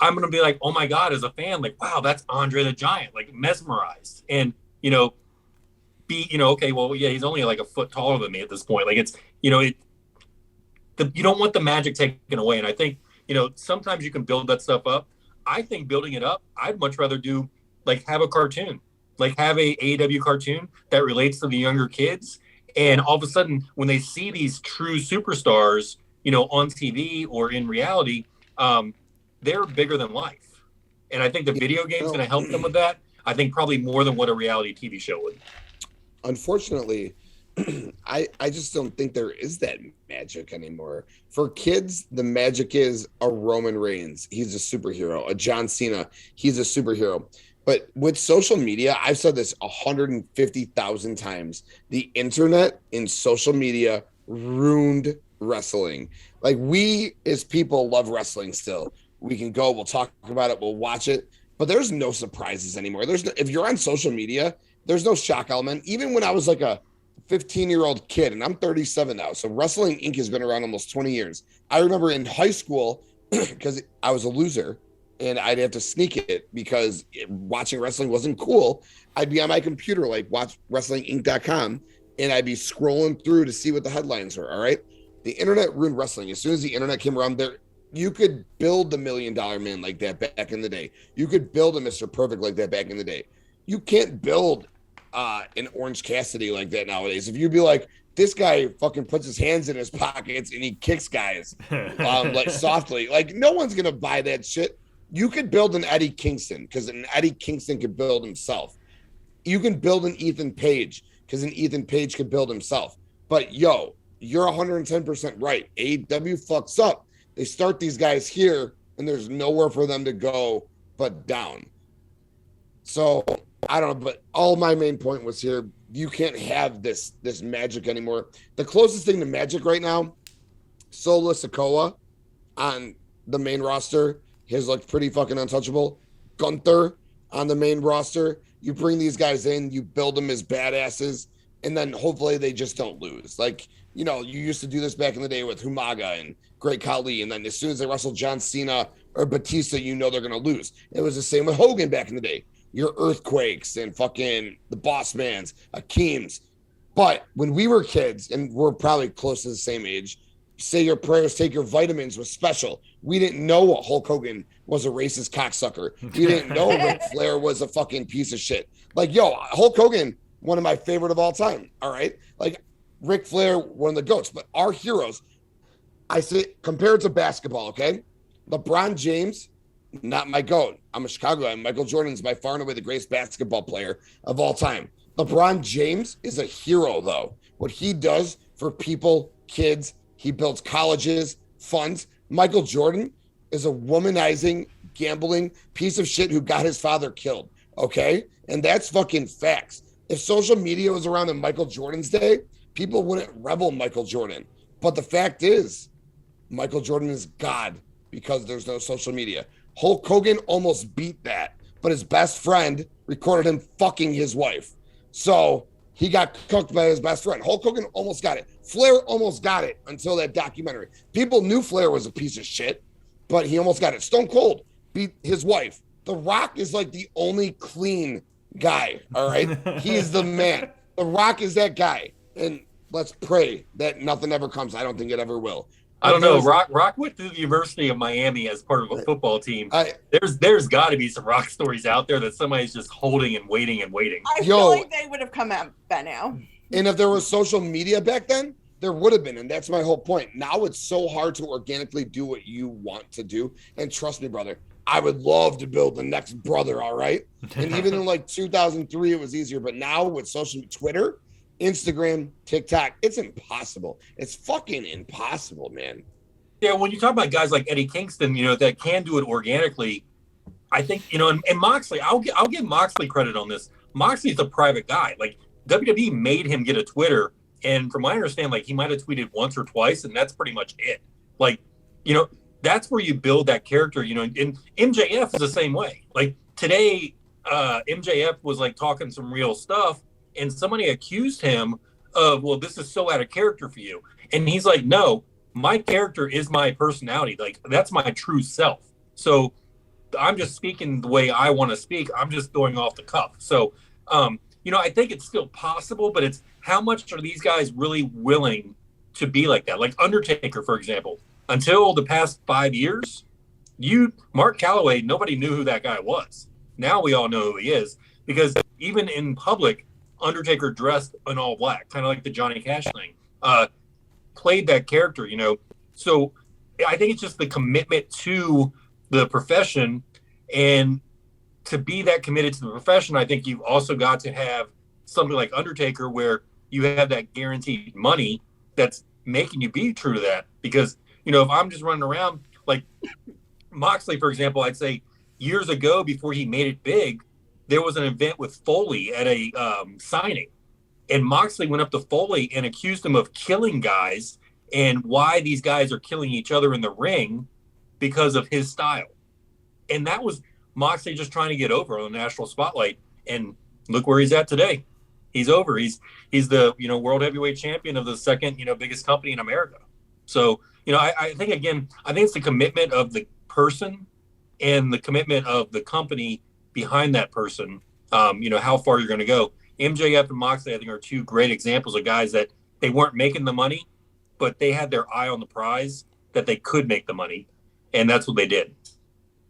I'm going to be like, oh my God, as a fan, like, wow, that's Andre the Giant, like, mesmerized. And, okay, well, yeah, he's only like a foot taller than me at this point. Like, it's, you don't want the magic taken away. And I think, sometimes you can build that stuff up. I think building it up, I'd much rather do, like, have a cartoon, like, have a AEW cartoon that relates to the younger kids. And all of a sudden, when they see these true superstars, on TV or in reality, they're bigger than life. And I think the video game's going to help them with that. I think probably more than what a reality TV show would. Unfortunately, I just don't think there is that magic anymore. For kids, the magic is a Roman Reigns. He's a superhero. A John Cena. He's a superhero. But with social media, I've said this 150,000 times. The internet and social media ruined wrestling. Like, we as people love wrestling still. We can go, we'll talk about it, we'll watch it. But there's no surprises anymore. If you're on social media, there's no shock element. Even when I was like a 15-year-old kid, and I'm 37 now, so Wrestling Inc. has been around almost 20 years. I remember in high school, because I was a loser, and I'd have to sneak it because watching wrestling wasn't cool. I'd be on my computer, like, watch WrestlingInc.com, and I'd be scrolling through to see what the headlines were, all right? The internet ruined wrestling. As soon as the internet came around, You could build the $1 Million Man like that back in the day. You could build a Mr. Perfect like that back in the day. You can't build an Orange Cassidy like that nowadays. If you'd be like, this guy fucking puts his hands in his pockets and he kicks guys like softly, like no one's gonna buy that shit. You could build an Eddie Kingston because an Eddie Kingston could build himself. You can build an Ethan Page because an Ethan Page could build himself. But yo, you're 110% right. AEW fucks up. They start these guys here, and there's nowhere for them to go but down. So I don't know, but all my main point was here. You can't have this magic anymore. The closest thing to magic right now, Solo Sikoa on the main roster has looked pretty fucking untouchable. Gunther on the main roster. You bring these guys in, you build them as badasses, and then hopefully they just don't lose. Like, you know, you used to do this back in the day with Humaga and Great Khali, and then as soon as they wrestle John Cena or Batista, you know they're going to lose. It was the same with Hogan back in the day. Your Earthquakes and fucking the Boss Mans, Akeems. But when we were kids, and we're probably close to the same age, say your prayers, take your vitamins was special. We didn't know Hulk Hogan was a racist cocksucker. We didn't know Ric Flair was a fucking piece of shit. Like, yo, Hulk Hogan, one of my favorite of all time. All right. Like, Ric Flair, one of the GOATs. But our heroes, I say, compared to basketball, okay? LeBron James, not my GOAT. I'm a Chicago guy. Michael Jordan's by far and away the greatest basketball player of all time. LeBron James is a hero, though. What he does for people, kids, he builds colleges, funds. Michael Jordan is a womanizing, gambling piece of shit who got his father killed, okay? And that's fucking facts. If social media was around in Michael Jordan's day, people wouldn't rebel Michael Jordan. But the fact is, Michael Jordan is God because there's no social media. Hulk Hogan almost beat that, but his best friend recorded him fucking his wife. So he got cooked by his best friend. Hulk Hogan almost got it. Flair almost got it until that documentary. People knew Flair was a piece of shit, but he almost got it. Stone Cold beat his wife. The Rock is like the only clean guy, all right? He is the man. The Rock is that guy. And let's pray that nothing ever comes. I don't think it ever will. I don't know. Rock went through the University of Miami as part of a football team. There's got to be some Rock stories out there that somebody's just holding and waiting and waiting. I feel like they would have come out by now. And if there was social media back then, there would have been. And that's my whole point. Now it's so hard to organically do what you want to do. And trust me, brother, I would love to build the next brother, all right? And even in like 2003, it was easier. But now with social Twitter, Instagram, TikTok, it's impossible. It's fucking impossible, man. Yeah, when you talk about guys like Eddie Kingston, you know, that can do it organically, I think, you know, and Moxley, I'll give Moxley credit on this. Moxley's a private guy. Like, WWE made him get a Twitter, and from my understanding, like, he might have tweeted once or twice, and that's pretty much it. Like, you know, that's where you build that character, you know, and MJF is the same way. Like, today, MJF was, like, talking some real stuff, and somebody accused him of, well, this is so out of character for you. And he's like, no, my character is my personality. Like, that's my true self. So I'm just speaking the way I want to speak. I'm just going off the cuff. So, you know, I think it's still possible, but it's how much are these guys really willing to be like that? Like Undertaker, for example, until the past 5 years, Mark Calloway, nobody knew who that guy was. Now we all know who he is, because even in public, Undertaker dressed in all black, kind of like the Johnny Cash thing, played that character, you know. So I think it's just the commitment to the profession, and to be that committed to the profession, I think you've also got to have something like Undertaker where you have that guaranteed money that's making you be true to that. Because, you know, if I'm just running around like Moxley, for example, I'd say years ago before he made it big, there was an event with Foley at a signing, and Moxley went up to Foley and accused him of killing guys and why these guys are killing each other in the ring because of his style. And that was Moxley just trying to get over on the national spotlight. And look where he's at today. He's over. He's the, you know, world heavyweight champion of the second, you know, biggest company in America. So, you know, I think, again, I think it's the commitment of the person and the commitment of the company behind that person, you know, how far you're going to go. MJF and Moxley, I think, are two great examples of guys that they weren't making the money, but they had their eye on the prize, that they could make the money. And that's what they did.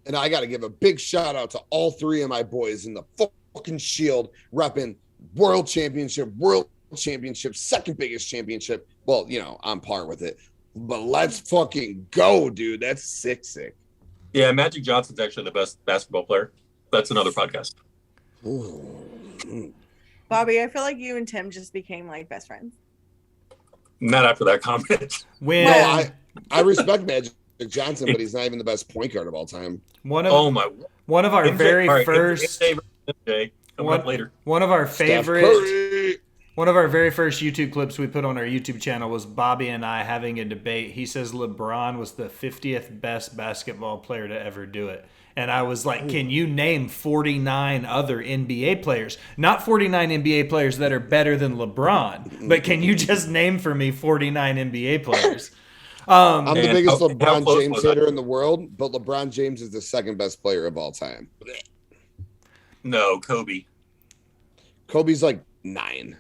And I got to give a big shout out to all three of my boys in the fucking Shield, repping world championship, second biggest championship. Well, I'm par with it. But let's fucking go, dude. That's sick. Yeah, Magic Johnson's actually the best basketball player. That's another podcast. Bobby, I feel like you and Tim just became like best friends. Not after that comment. I respect Magic Johnson, but he's not even the best point guard of all time. One of our MJ, very right, first MJ, up later. One of our very first YouTube clips we put on our YouTube channel was Bobby and I having a debate. He says LeBron was the 50th best basketball player to ever do it. And I was like, can you name 49 other NBA players? Not 49 NBA players that are better than LeBron, but can you just name for me 49 NBA players? I'm the biggest LeBron James hater in the world, but LeBron James is the second best player of all time. No, Kobe. Kobe's like 9.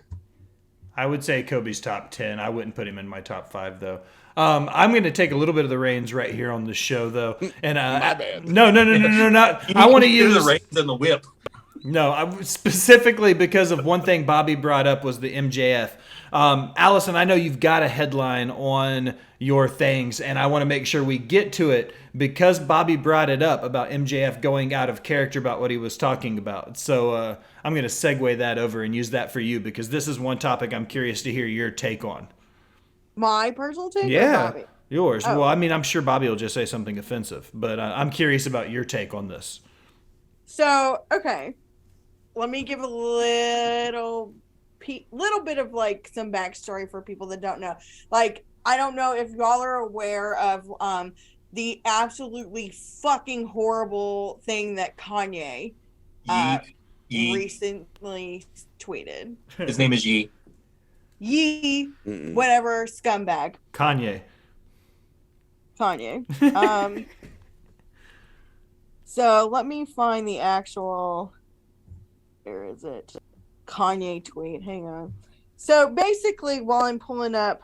I would say Kobe's top 10. I wouldn't put him in my top 5, though. I'm going to take a little bit of the reins right here on the show, though. And my bad. No, not. I want to use the reins and the whip. No, specifically because of one thing Bobby brought up was the MJF. Allison, I know you've got a headline on your things, and I want to make sure we get to it because Bobby brought it up about MJF going out of character about what he was talking about. So I'm going to segue that over and use that for you because this is one topic I'm curious to hear your take on. My personal take? Yeah, or Bobby? yours. Oh. Well, I mean, I'm sure Bobby will just say something offensive, but I'm curious about your take on this. So, okay. Let me give a little bit of like some backstory for people that don't know. Like, I don't know if y'all are aware of the absolutely fucking horrible thing that Kanye recently tweeted. His name is Yee. Whatever, scumbag. Kanye. So let me find the actual. Where is it? Kanye tweet. Hang on. So basically, while I'm pulling up,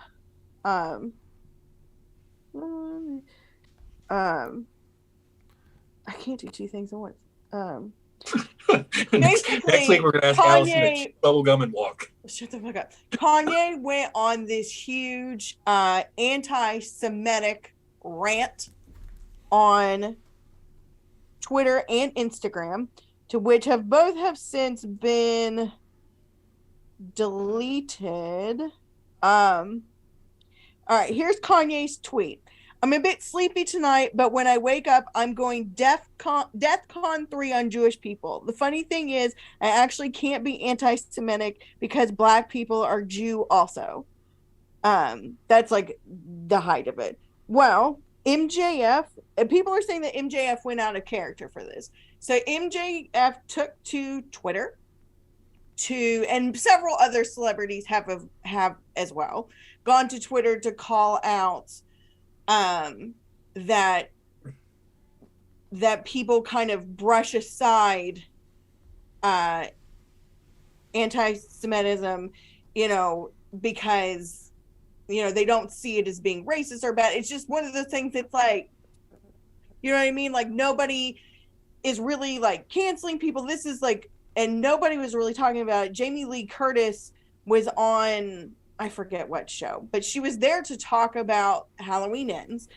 I can't do two things at once. Basically, next week we're gonna ask Allison to bubble gum and walk. Shut the fuck up. Kanye went on this huge anti-Semitic rant on Twitter and Instagram, to which both have since been deleted. All right, here's Kanye's tweet. I'm a bit sleepy tonight, but when I wake up, I'm going DEFCON 3 on Jewish people. The funny thing is, I actually can't be anti-Semitic because black people are Jew also. That's like the height of it. Well, MJF, people are saying that MJF went out of character for this. So MJF took to Twitter and several other celebrities have as well gone to Twitter to call out that people kind of brush aside anti-Semitism, because they don't see it as being racist or bad. It's just one of the things that's like, you know what I mean? Like, nobody is really like canceling people. This is like, and nobody was really talking about it. Jamie Lee Curtis was on, I forget what show, but she was there to talk about Halloween Ends,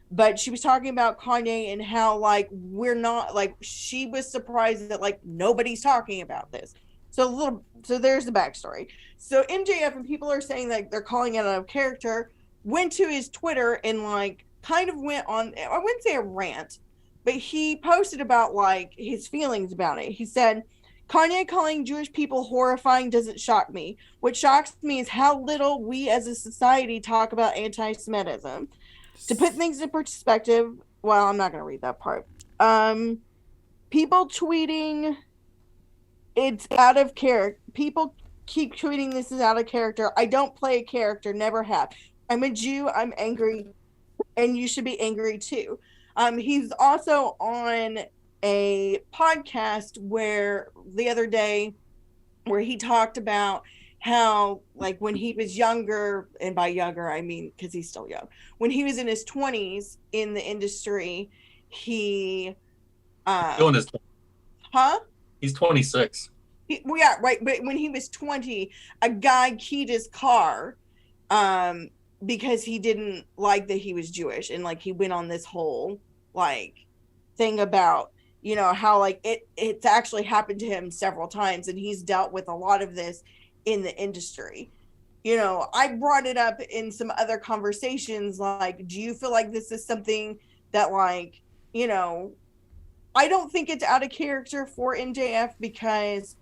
but she was talking about Kanye and how like we're not, like, she was surprised that like nobody's talking about this. So there's the backstory. So MJF, and people are saying like they're calling it out of character, went to his Twitter and like kind of went on, I wouldn't say a rant, but he posted about like his feelings about it. He said, Kanye calling Jewish people horrifying doesn't shock me. What shocks me is how little we as a society talk about anti-Semitism. To put things in perspective, well, I'm not going to read that part. People tweeting it's out of character. People keep tweeting this is out of character. I don't play a character, never have. I'm a Jew, I'm angry, and you should be angry too. He's also on a podcast where the other day where he talked about how like when he was younger, and by younger I mean because he's still young, when he was in his 20s in the industry, he Still in his, huh he's 26. well, yeah, right, but when he was 20, a guy keyed his car because he didn't like that he was Jewish, and like he went on this whole like thing about, you know, how like it's actually happened to him several times, and he's dealt with a lot of this in the industry. You know, I brought it up in some other conversations, like, do you feel like this is something that, like, you know, I don't think it's out of character for MJF because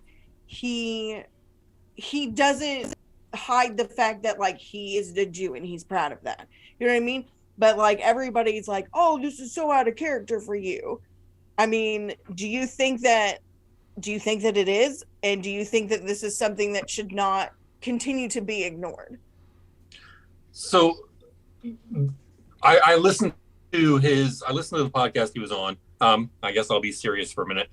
he doesn't hide the fact that like he is the Jew and he's proud of that. You know what I mean? But like everybody's like, "Oh, this is so out of character for you." I mean, do you think that it is? And do you think that this is something that should not continue to be ignored? So I listened to the podcast he was on. I guess I'll be serious for a minute.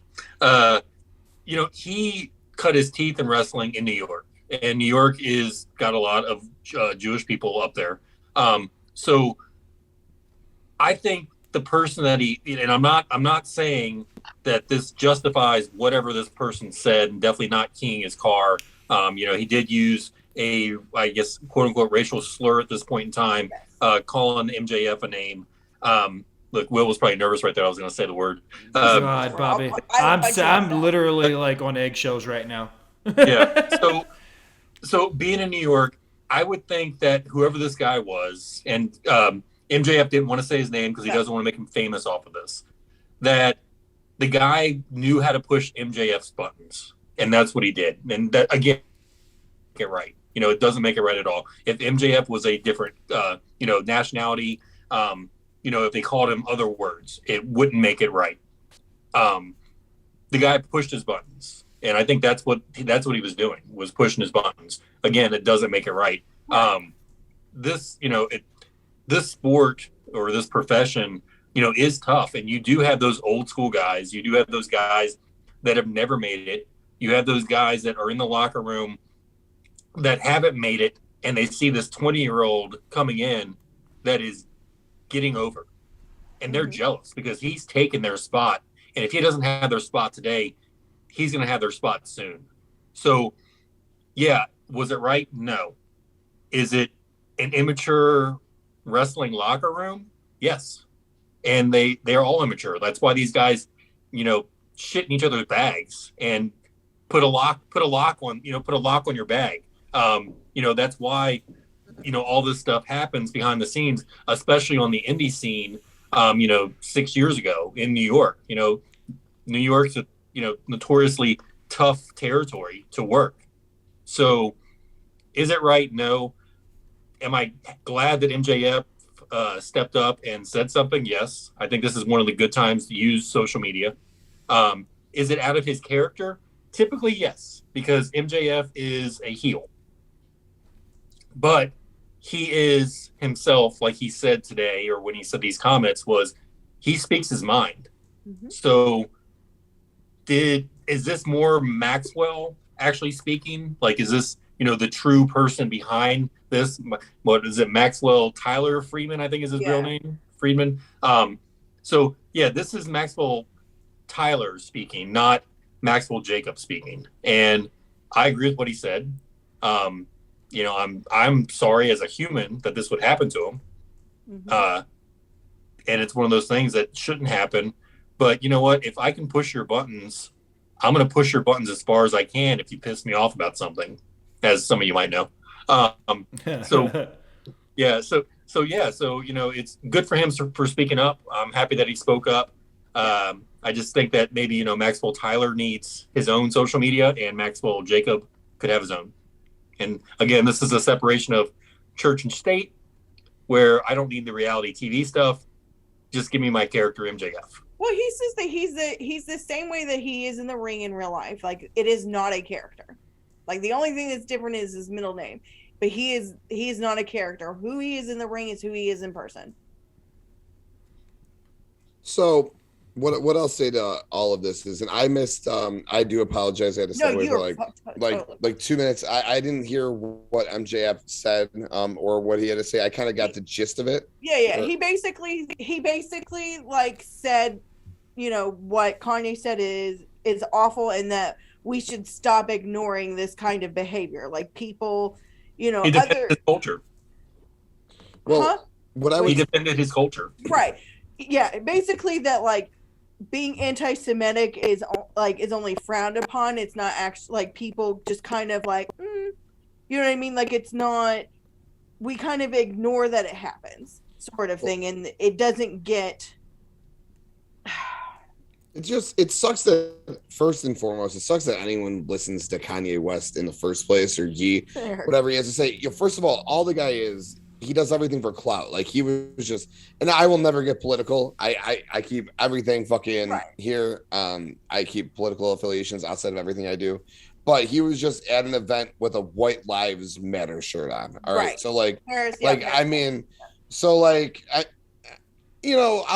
You know, he cut his teeth in wrestling in New York, and New York is got a lot of Jewish people up there. So I think the person that and I'm not saying that this justifies whatever this person said, and definitely not keying his car. You know, he did use a, I guess, quote unquote racial slur at this point in time, calling MJF a name. Look, Will was probably nervous right there. I was going to say the word. God, Bobby, I'm literally like on eggshells right now. Yeah. So being in New York, I would think that whoever this guy was, and MJF didn't want to say his name because he doesn't want to make him famous off of this, that the guy knew how to push MJF's buttons, and that's what he did. And that, again, get right. You know, it doesn't make it right at all. If MJF was a different, you know, nationality, you know, if they called him other words, it wouldn't make it right. The guy pushed his buttons, and I think that's what he was doing, was pushing his buttons. Again, it doesn't make it right. This, you know, this sport or this profession, you know, is tough, and you do have those old school guys. You do have those guys that have never made it. You have those guys that are in the locker room that haven't made it, and they see this 20-year-old coming in that is getting over, and they're jealous because he's taken their spot. And if he doesn't have their spot today, he's going to have their spot soon. So yeah, was it right? No. Is it an immature wrestling locker room? Yes. And they're all immature. That's why these guys, you know, shit in each other's bags and put a lock on your bag. You know, that's why, you know, all this stuff happens behind the scenes, especially on the indie scene. You know, 6 years ago in New York, you know, New York's a, you know, notoriously tough territory to work. So is it right? No. Am I glad that MJF stepped up and said something? Yes. I think this is one of the good times to use social media. Is it out of his character? Typically, yes, because MJF is a heel. But he is himself, like he said today, or when he said these comments, was he speaks his mind. So is this more Maxwell actually speaking? Like, is this, you know, the true person behind this? What is it? Maxwell Tyler Friedman, I think is his real name. Friedman. So yeah, this is Maxwell Tyler speaking, not Maxwell Jacob speaking. And I agree with what he said. You know, I'm sorry as a human that this would happen to him. And it's one of those things that shouldn't happen. But you know what? If I can push your buttons, I'm going to push your buttons as far as I can if you piss me off about something, as some of you might know. So you know, it's good for him for speaking up. I'm happy that he spoke up. I just think that maybe, you know, Maxwell Tyler needs his own social media, and Maxwell Jacob could have his own. And again, this is a separation of church and state, where I don't need the reality TV stuff. Just give me my character MJF. Well, he says that he's the same way that he is in the ring in real life. Like, it is not a character. Like, the only thing that's different is his middle name. But he is not a character. Who he is in the ring is who he is in person. So what I'll say to all of this is, and I missed. I do apologize. I had to step away for like 2 minutes. I didn't hear what MJF said, or what he had to say. I kind of got the gist of it. Yeah. He basically like said, what Kanye said is awful, and that we should stop ignoring this kind of behavior. Like people, he defended his culture. Well, he defended his culture. Right. Yeah. Basically, that like being anti-Semitic is only frowned upon. It's not actually like people just kind of like, you know what I mean? Like it's not. We kind of ignore that it happens, sort of thing, and it doesn't get. It sucks that, first and foremost, it sucks that anyone listens to Kanye West in the first place, or Ye, whatever he has to say. First of all the guy is, he does everything for clout. Like he was just, and I will never get political. I keep everything fucking here. I keep political affiliations outside of everything I do. But he was just at an event with a White Lives Matter shirt on. All right. So I'll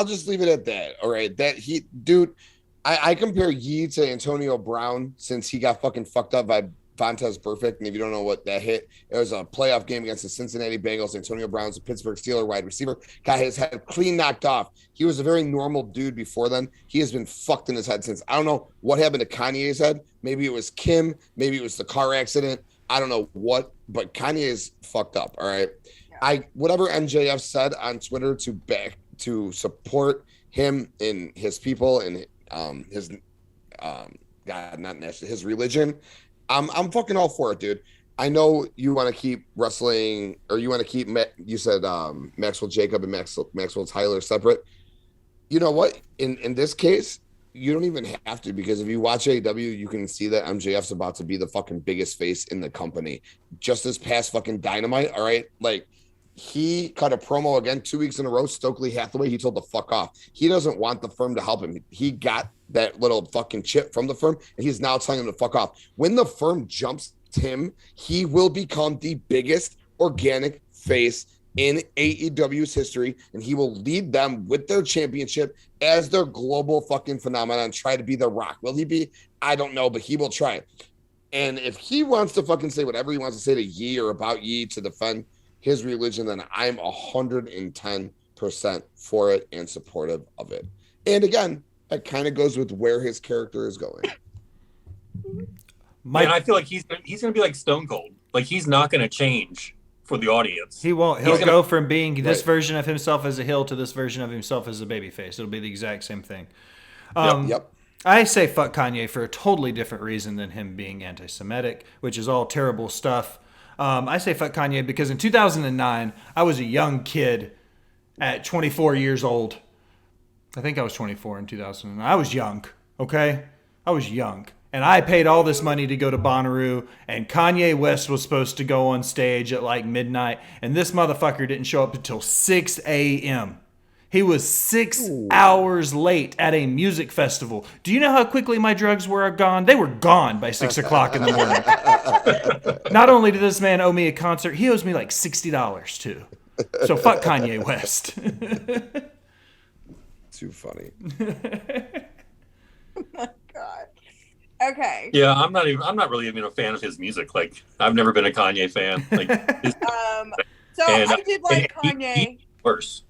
just leave it at that. All right. I compare Ye to Antonio Brown since he got fucking fucked up by Vontaze Burfict. And if you don't know what that hit, it was a playoff game against the Cincinnati Bengals. Antonio Brown's a Pittsburgh Steelers wide receiver, got his head clean knocked off. He was a very normal dude before then. He has been fucked in his head since. I don't know what happened to Kanye's head. Maybe it was Kim. Maybe it was the car accident. I don't know what, but Kanye is fucked up. All right. Yeah. Whatever MJF said on Twitter to support him and his people and his religion. I'm fucking all for it, dude. I know you want to keep wrestling, or you want to keep, you said Maxwell Jacob and Maxwell Tyler separate. You know what? In this case, you don't even have to, because if you watch AEW, you can see that MJF's about to be the fucking biggest face in the company. Just this past fucking Dynamite, all right? Like, he cut a promo again 2 weeks in a row. Stokely Hathaway, he told the fuck off. He doesn't want the firm to help him. He got that little fucking chip from the firm, and he's now telling him to fuck off. When the firm jumps him, he will become the biggest organic face in AEW's history, and he will lead them with their championship as their global fucking phenomenon, try to be the Rock. Will he be? I don't know, but he will try. And if he wants to fucking say whatever he wants to say to Ye or about Ye to defend his religion, then I'm 110% for it and supportive of it. And again, that kind of goes with where his character is going. And I feel like he's going to be like Stone Cold. Like, he's not going to change for the audience. He won't. He'll go from being this version of himself as a heel to this version of himself as a babyface. It'll be the exact same thing. Yep. I say fuck Kanye for a totally different reason than him being anti-Semitic, which is all terrible stuff. I say fuck Kanye because in 2009, I was a young kid at 24 years old. I think I was 24 in 2009. I was young, okay? I was young. And I paid all this money to go to Bonnaroo, and Kanye West was supposed to go on stage at like midnight, and this motherfucker didn't show up until 6 a.m. He was 6 hours late at a music festival. Do you know how quickly my drugs were gone? They were gone by 6 o'clock in the morning. Not only did this man owe me a concert, he owes me like $60 too. So fuck Kanye West. Too funny. Oh my God. Okay. Yeah, I'm not really even a fan of his music. Like, I've never been a Kanye fan. Like, I did like Kanye. He's worse.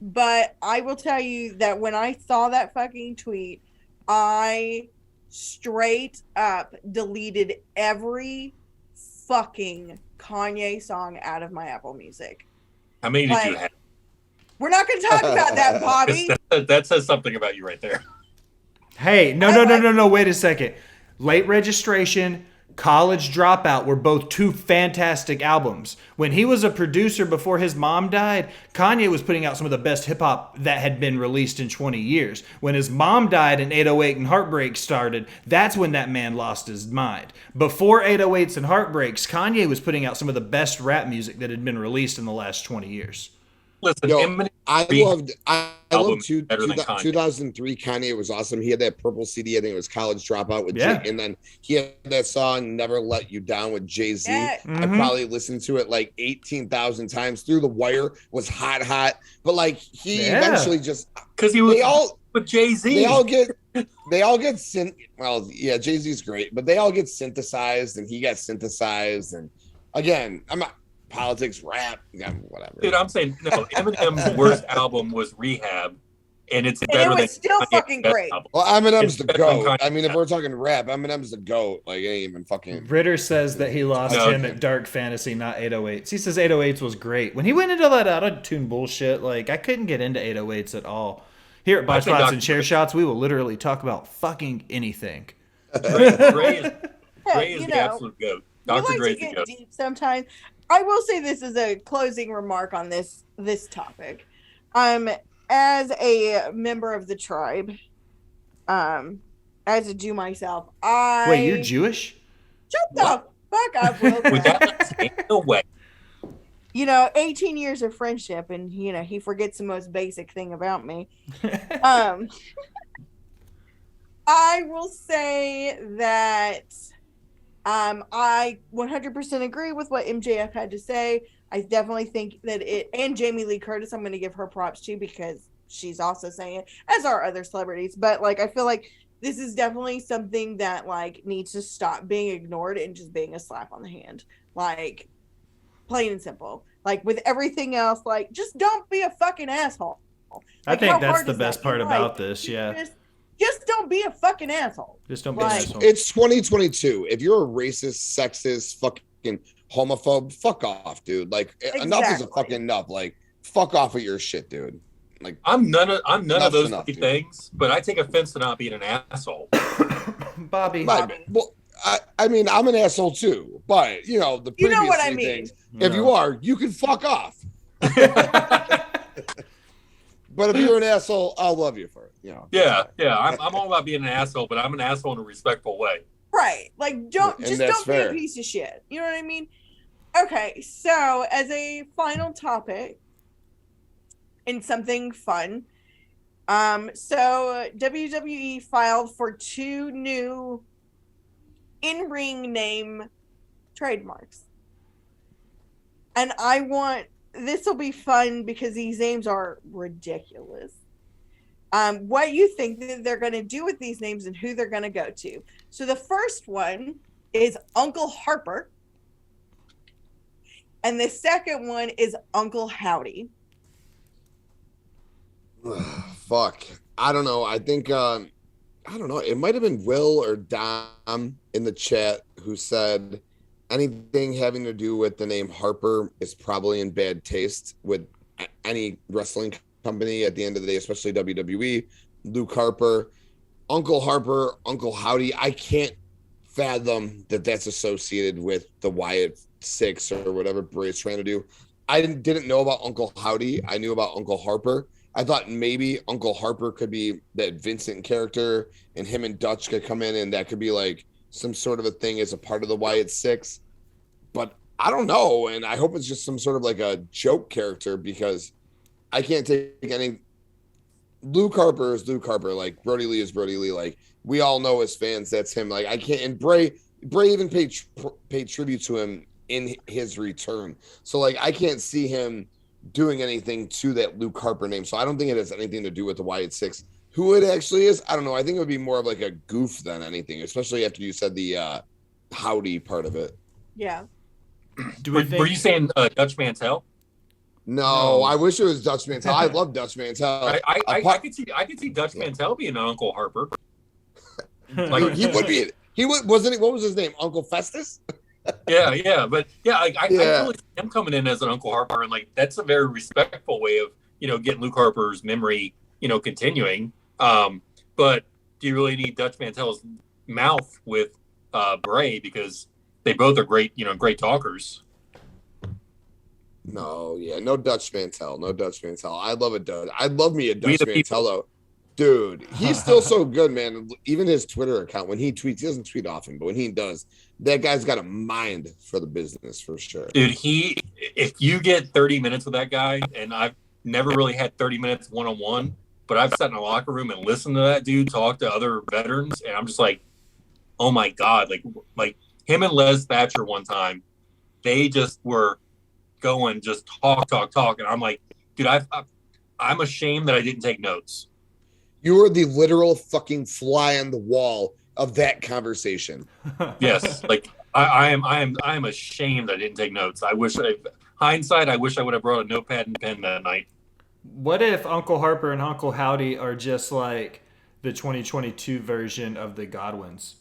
But I will tell you that when I saw that fucking tweet, I straight up deleted every fucking Kanye song out of my Apple Music. How many did you have? We're not going to talk about that, Bobby. That says something about you right there. Hey, no, wait a second. Late Registration, College Dropout were both two fantastic albums. When he was a producer before his mom died, Kanye was putting out some of the best hip-hop that had been released in 20 years. When his mom died and 808 and Heartbreak started, that's when that man lost his mind. Before 808s and Heartbreaks, Kanye was putting out some of the best rap music that had been released in the last 20 years. Listen, I loved 2003 Kanye was awesome. He had that purple CD. I think it was College Dropout with Jay, and then he had that song Never Let You Down with Jay-Z. Yeah. I probably listened to it like 18,000 times. Through the Wire was hot, but like he eventually just, because he was But Jay-Z. They all get well, yeah, Jay-Z's great, but they all get synthesized, and he got synthesized. And again, I'm not politics, rap, whatever. Dude, I'm saying no. Eminem's worst album was Rehab, and it's better it was than still Kanye's fucking best great. album. Well, Eminem's It's the better than GOAT. I Kanye's mean, if album. we're talking rap, Eminem's the GOAT. Like, it ain't even fucking. Ritter says that he lost No, him at Dark Fantasy, not 808s. He says 808s was great. When he went into that auto-tune bullshit, like, I couldn't get into 808s at all. Here at Botched think Spots Dr. and Chair Shots, we will literally talk about fucking anything. Dre is You the know, absolute goat. we Dr. like Dre's to the get goat. deep sometimes. I will say this as a closing remark on this topic. As a member of the tribe, as a Jew myself, Wait, you're Jewish? Shut the fuck up, Will. With that, ain't no way. 18 years of friendship, and he forgets the most basic thing about me. I will say that I 100% agree with what MJF had to say. I definitely think that and Jamie Lee Curtis, I'm going to give her props too, because she's also saying it, as are other celebrities. But like, I feel like this is definitely something that like needs to stop being ignored and just being a slap on the hand. Like, plain and simple. Like with everything else, like just don't be a fucking asshole. I Like, think how that's hard the is best that? part Like, about this, yeah. Just don't be a fucking asshole. Just don't be an Like- asshole. It's 2022. If you're a racist, sexist, fucking homophobe, fuck off, dude. Like, enough is a Exactly. fucking enough. Like, fuck off with your shit, dude. Like, I'm none of Enough's those enough, three dude. things, but I take offense to not being an asshole. Bobby. well, I mean, I'm an asshole too, but the You know previous what I three mean. things, if you No. are, you can fuck off. But if you're an asshole, I'll love you for it. Yeah. I'm all about being an asshole, but I'm an asshole in a respectful way. Right. Like And don't that's be a fair. piece of shit. You know what I mean? Okay, so as a final topic and something fun, so WWE filed for 2 new in-ring name trademarks. And this will be fun because these names are ridiculous. What you think that they're going to do with these names and who they're going to go to. So the first one is Uncle Harper. And the second one is Uncle Howdy. Fuck. I don't know. I think I don't know. It might have been Will or Dom in the chat who said anything having to do with the name Harper is probably in bad taste with any wrestling company at the end of the day, especially WWE. Luke Harper, Uncle Howdy. I can't fathom that that's associated with the Wyatt 6 or whatever Bray's trying to do. I didn't know about Uncle Howdy. I knew about Uncle Harper. I thought maybe Uncle Harper could be that Vincent character and him and Dutch could come in and that could be like some sort of a thing as a part of the Wyatt 6. But I don't know. And I hope it's just some sort of like a joke character because I can't take any. Luke Harper is Luke Harper. Like Brody Lee is Brody Lee. Like we all know as fans, that's him. Like I can't. And Bray even paid tribute to him in his return. So like I can't see him doing anything to that Luke Harper name. So I don't think it has anything to do with the Wyatt 6. Who it actually is, I don't know. I think it would be more of like a goof than anything, especially after you said the howdy part of it. Yeah. Were you saying Dutch Mantel? No, I wish it was Dutch Mantel. I love Dutch Mantel. I could see Dutch Mantel being an Uncle Harper. Like he would be. He would, wasn't he? What was his name? Uncle Festus? Yeah, but I Yeah. totally see him coming in as an Uncle Harper, and like that's a very respectful way of getting Luke Harper's memory continuing. But do you really need Dutch Mantel's mouth with Bray because they both are great great talkers? No, yeah, no Dutch Mantel. No Dutch Mantel. I love a Dutch. I love me a We Dutch the Mantel though. Dude, he's still so good, man. Even his Twitter account, when he tweets, he doesn't tweet often, but when he does, that guy's got a mind for the business for sure. Dude, if you get 30 minutes with that guy, and I've never really had 30 minutes one-on-one, but I've sat in a locker room and listened to that dude talk to other veterans, and I'm just like, oh my God. Like him and Les Thatcher one time, they just were going, just talk. And I'm like, dude, I'm ashamed that I didn't take notes. You are the literal fucking fly on the wall of that conversation. Yes, like I am ashamed I didn't take notes. I wish I wish I would have brought a notepad and pen that night. What if Uncle Harper and Uncle Howdy are just like the 2022 version of the Godwins?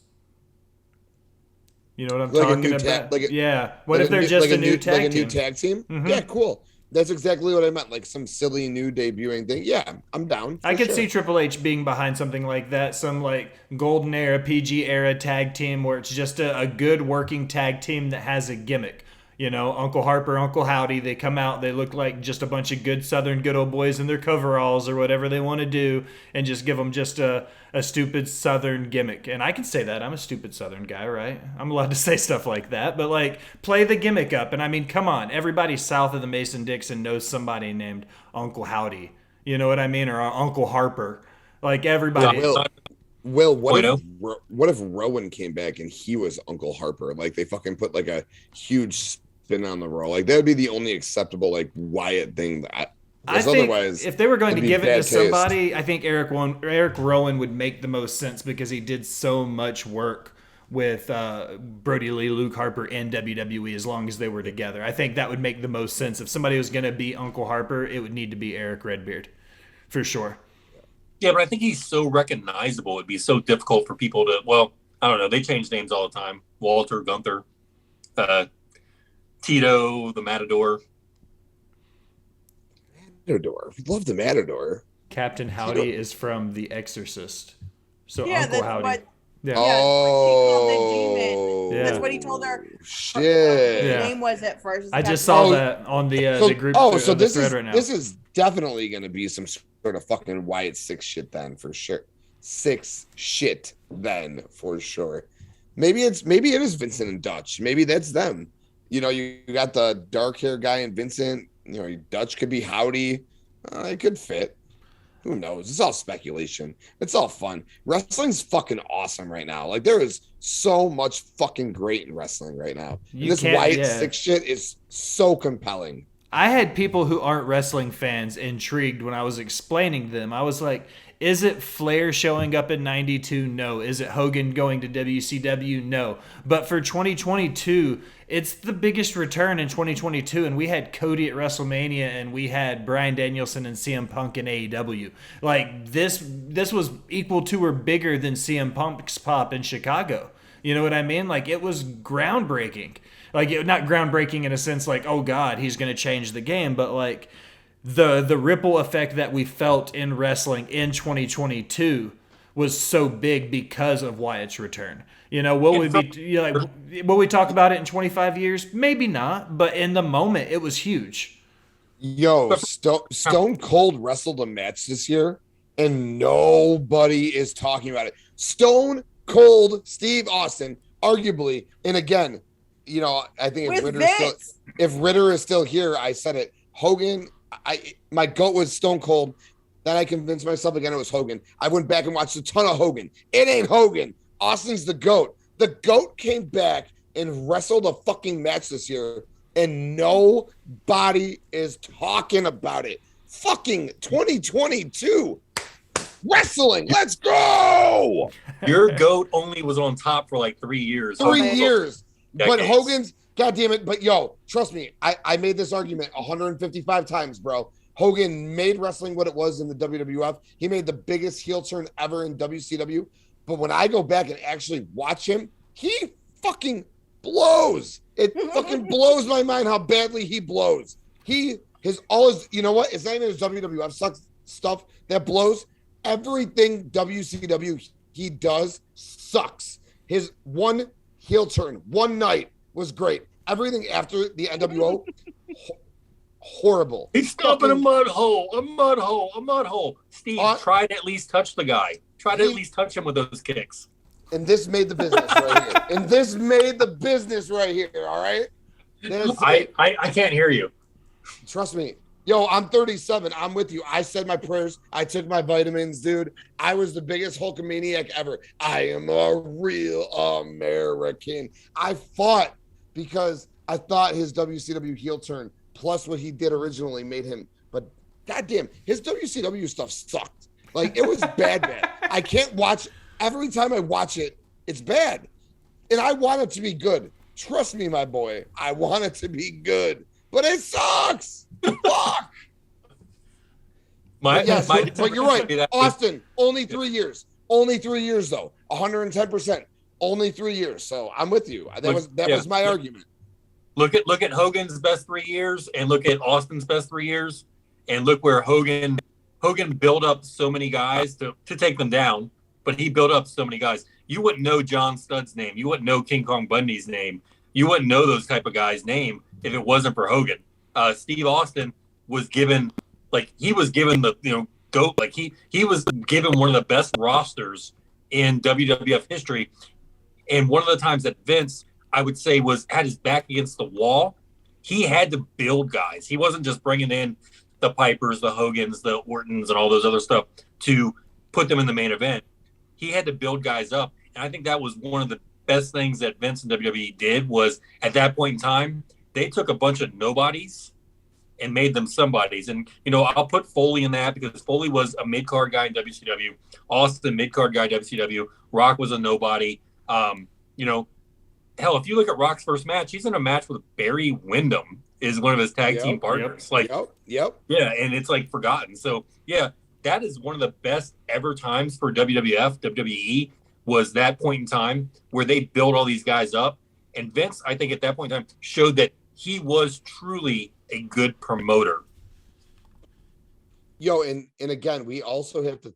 You know what I'm talking about? Yeah. What if they're just a new tag team? Like a new tag team? Mm-hmm. Yeah, cool. That's exactly what I meant. Like some silly new debuting thing. Yeah, I'm down. I could see Triple H being behind something like that. Some like golden era, PG era tag team where it's just a good working tag team that has a gimmick. You know, Uncle Harper, Uncle Howdy, they come out, they look like just a bunch of good Southern good old boys in their coveralls or whatever they want to do, and just give them just a stupid Southern gimmick. And I can say that. I'm a stupid Southern guy, right? I'm allowed to say stuff like that. But, like, play the gimmick up. And, I mean, come on. Everybody south of the Mason-Dixon knows somebody named Uncle Howdy. You know what I mean? Or Uncle Harper. Like, everybody. Will, what if Rowan came back and he was Uncle Harper? Like, they fucking put, like, a huge spin on the role. Like, that would be the only acceptable, like, Wyatt thing that I think if they were going to give it to somebody, I think Eric Rowan would make the most sense because he did so much work with Brody Lee, Luke Harper, and WWE as long as they were together. I think that would make the most sense. If somebody was going to be Uncle Harper, it would need to be Eric Redbeard, for sure. Yeah, but I think he's so recognizable. It'd be so difficult for people to, well, I don't know. They change names all the time. Walter, Gunther, Tito, the Matador. Matador. We love the Matador. Captain Howdy is from The Exorcist. So yeah, Uncle Howdy. Yeah. Oh, that's what he told her. Shit. Her name was at first. I just saw that on the group. So this is right now. This is definitely going to be some sort of fucking Wyatt 6 shit then for sure. 6 shit then for sure. Maybe it is Vincent and Dutch. Maybe that's them. You know, you got the dark hair guy and Vincent. You know, Dutch could be Howdy. It could fit. Who knows? It's all speculation. It's all fun. Wrestling's fucking awesome right now. Like, there is so much fucking great in wrestling right now. This Wyatt 6 shit is so compelling. I had people who aren't wrestling fans intrigued when I was explaining to them. I was like, is it Flair showing up in 92? No. Is it Hogan going to WCW? No. But for 2022, it's the biggest return in 2022, and we had Cody at WrestleMania, and we had Bryan Danielson and CM Punk in AEW. Like, this was equal to or bigger than CM Punk's pop in Chicago. You know what I mean? Like, it was groundbreaking. Like, not groundbreaking in a sense like, oh, God, he's going to change the game, but, like, the ripple effect that we felt in wrestling in 2022 was so big because of Wyatt's return. You know, will we talk about it in 25 years? Maybe not, but in the moment, it was huge. Yo, Stone Cold wrestled a match this year, and nobody is talking about it. Stone Cold Steve Austin, arguably, and again, you know, I think if Ritter is still here, I said it. Hogan, my GOAT was Stone Cold. Then I convinced myself again it was Hogan. I went back and watched a ton of Hogan. It ain't Hogan. Austin's the GOAT. The GOAT came back and wrestled a fucking match this year, and nobody is talking about it. Fucking 2022 wrestling. Let's go. Your GOAT only was on top for like 3 years. 3 years. But Hogan's, goddamn it. But yo, trust me, I made this argument 155 times, bro. Hogan made wrestling what it was in the WWF. He made the biggest heel turn ever in WCW. But when I go back and actually watch him, he fucking blows. It fucking blows my mind how badly he blows. You know what? It's not even his WWF stuff that blows. Everything WCW he does sucks. His one heel turn, one night was great. Everything after the NWO, horrible. He's stopping a mud hole. Steve, try to at least touch the guy. Try to at least touch him with those kicks. And this made the business right here. All right? I can't hear you. Trust me. Yo, I'm 37. I'm with you. I said my prayers. I took my vitamins, dude. I was the biggest Hulkamaniac ever. I am a real American. I fought because I thought his WCW heel turn plus what he did originally made him. But goddamn, his WCW stuff sucked. Like, it was bad. I can't watch. Every time I watch it, it's bad. And I want it to be good. Trust me, my boy. I want it to be good. But it sucks. Fuck. But you're right. Austin, only 3 years. Only 3 years, though. 110%. Only 3 years. So I'm with you. That was my argument. Look at Hogan's best 3 years and look at Austin's best 3 years and look where Hogan built up so many guys to take them down, but he built up so many guys. You wouldn't know John Studd's name. You wouldn't know King Kong Bundy's name. You wouldn't know those type of guys' name if it wasn't for Hogan. Steve Austin was given the GOAT. Like he was given one of the best rosters in WWF history. And one of the times that Vince, I would say, had his back against the wall, he had to build guys. He wasn't just bringing in the Pipers, the Hogans, the Ortons, and all those other stuff to put them in the main event. He had to build guys up. And I think that was one of the best things that Vince and WWE did was at that point in time, they took a bunch of nobodies and made them somebodies. And, I'll put Foley in that because Foley was a mid-card guy in WCW. Austin, mid-card guy in WCW. Rock was a nobody. Hell, if you look at Rock's first match, he's in a match with Barry Windham is one of his tag team partners. Yep. Yeah, and it's like forgotten. So, yeah, that is one of the best ever times for WWF, WWE, was that point in time where they built all these guys up. And Vince, I think at that point in time, showed that he was truly a good promoter. And again, we also have to,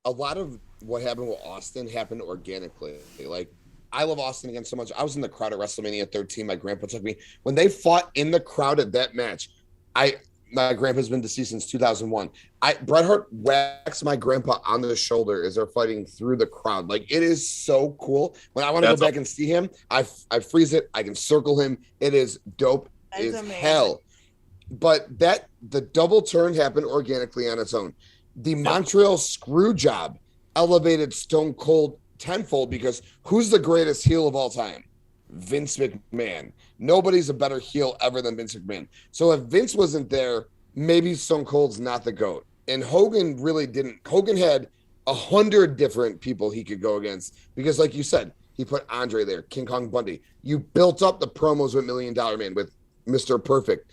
a lot of what happened with Austin happened organically. Like, I love Austin again so much. I was in the crowd at WrestleMania 13. My grandpa took me. When they fought in the crowd at that match, my grandpa's been deceased since 2001. Bret Hart whacks my grandpa on the shoulder as they're fighting through the crowd. Like, it is so cool. When I want to go back and see him, I freeze it. I can circle him. It is dope as hell. But the double turn happened organically on its own. The Montreal screw job elevated Stone Cold tenfold because who's the greatest heel of all time? Vince McMahon. Nobody's a better heel ever than Vince McMahon. So if Vince wasn't there, maybe Stone Cold's not the GOAT. And Hogan really didn't. Hogan had 100 different people he could go against because, like you said, he put Andre there, King Kong Bundy. You built up the promos with $1 Million Man, with Mr. Perfect.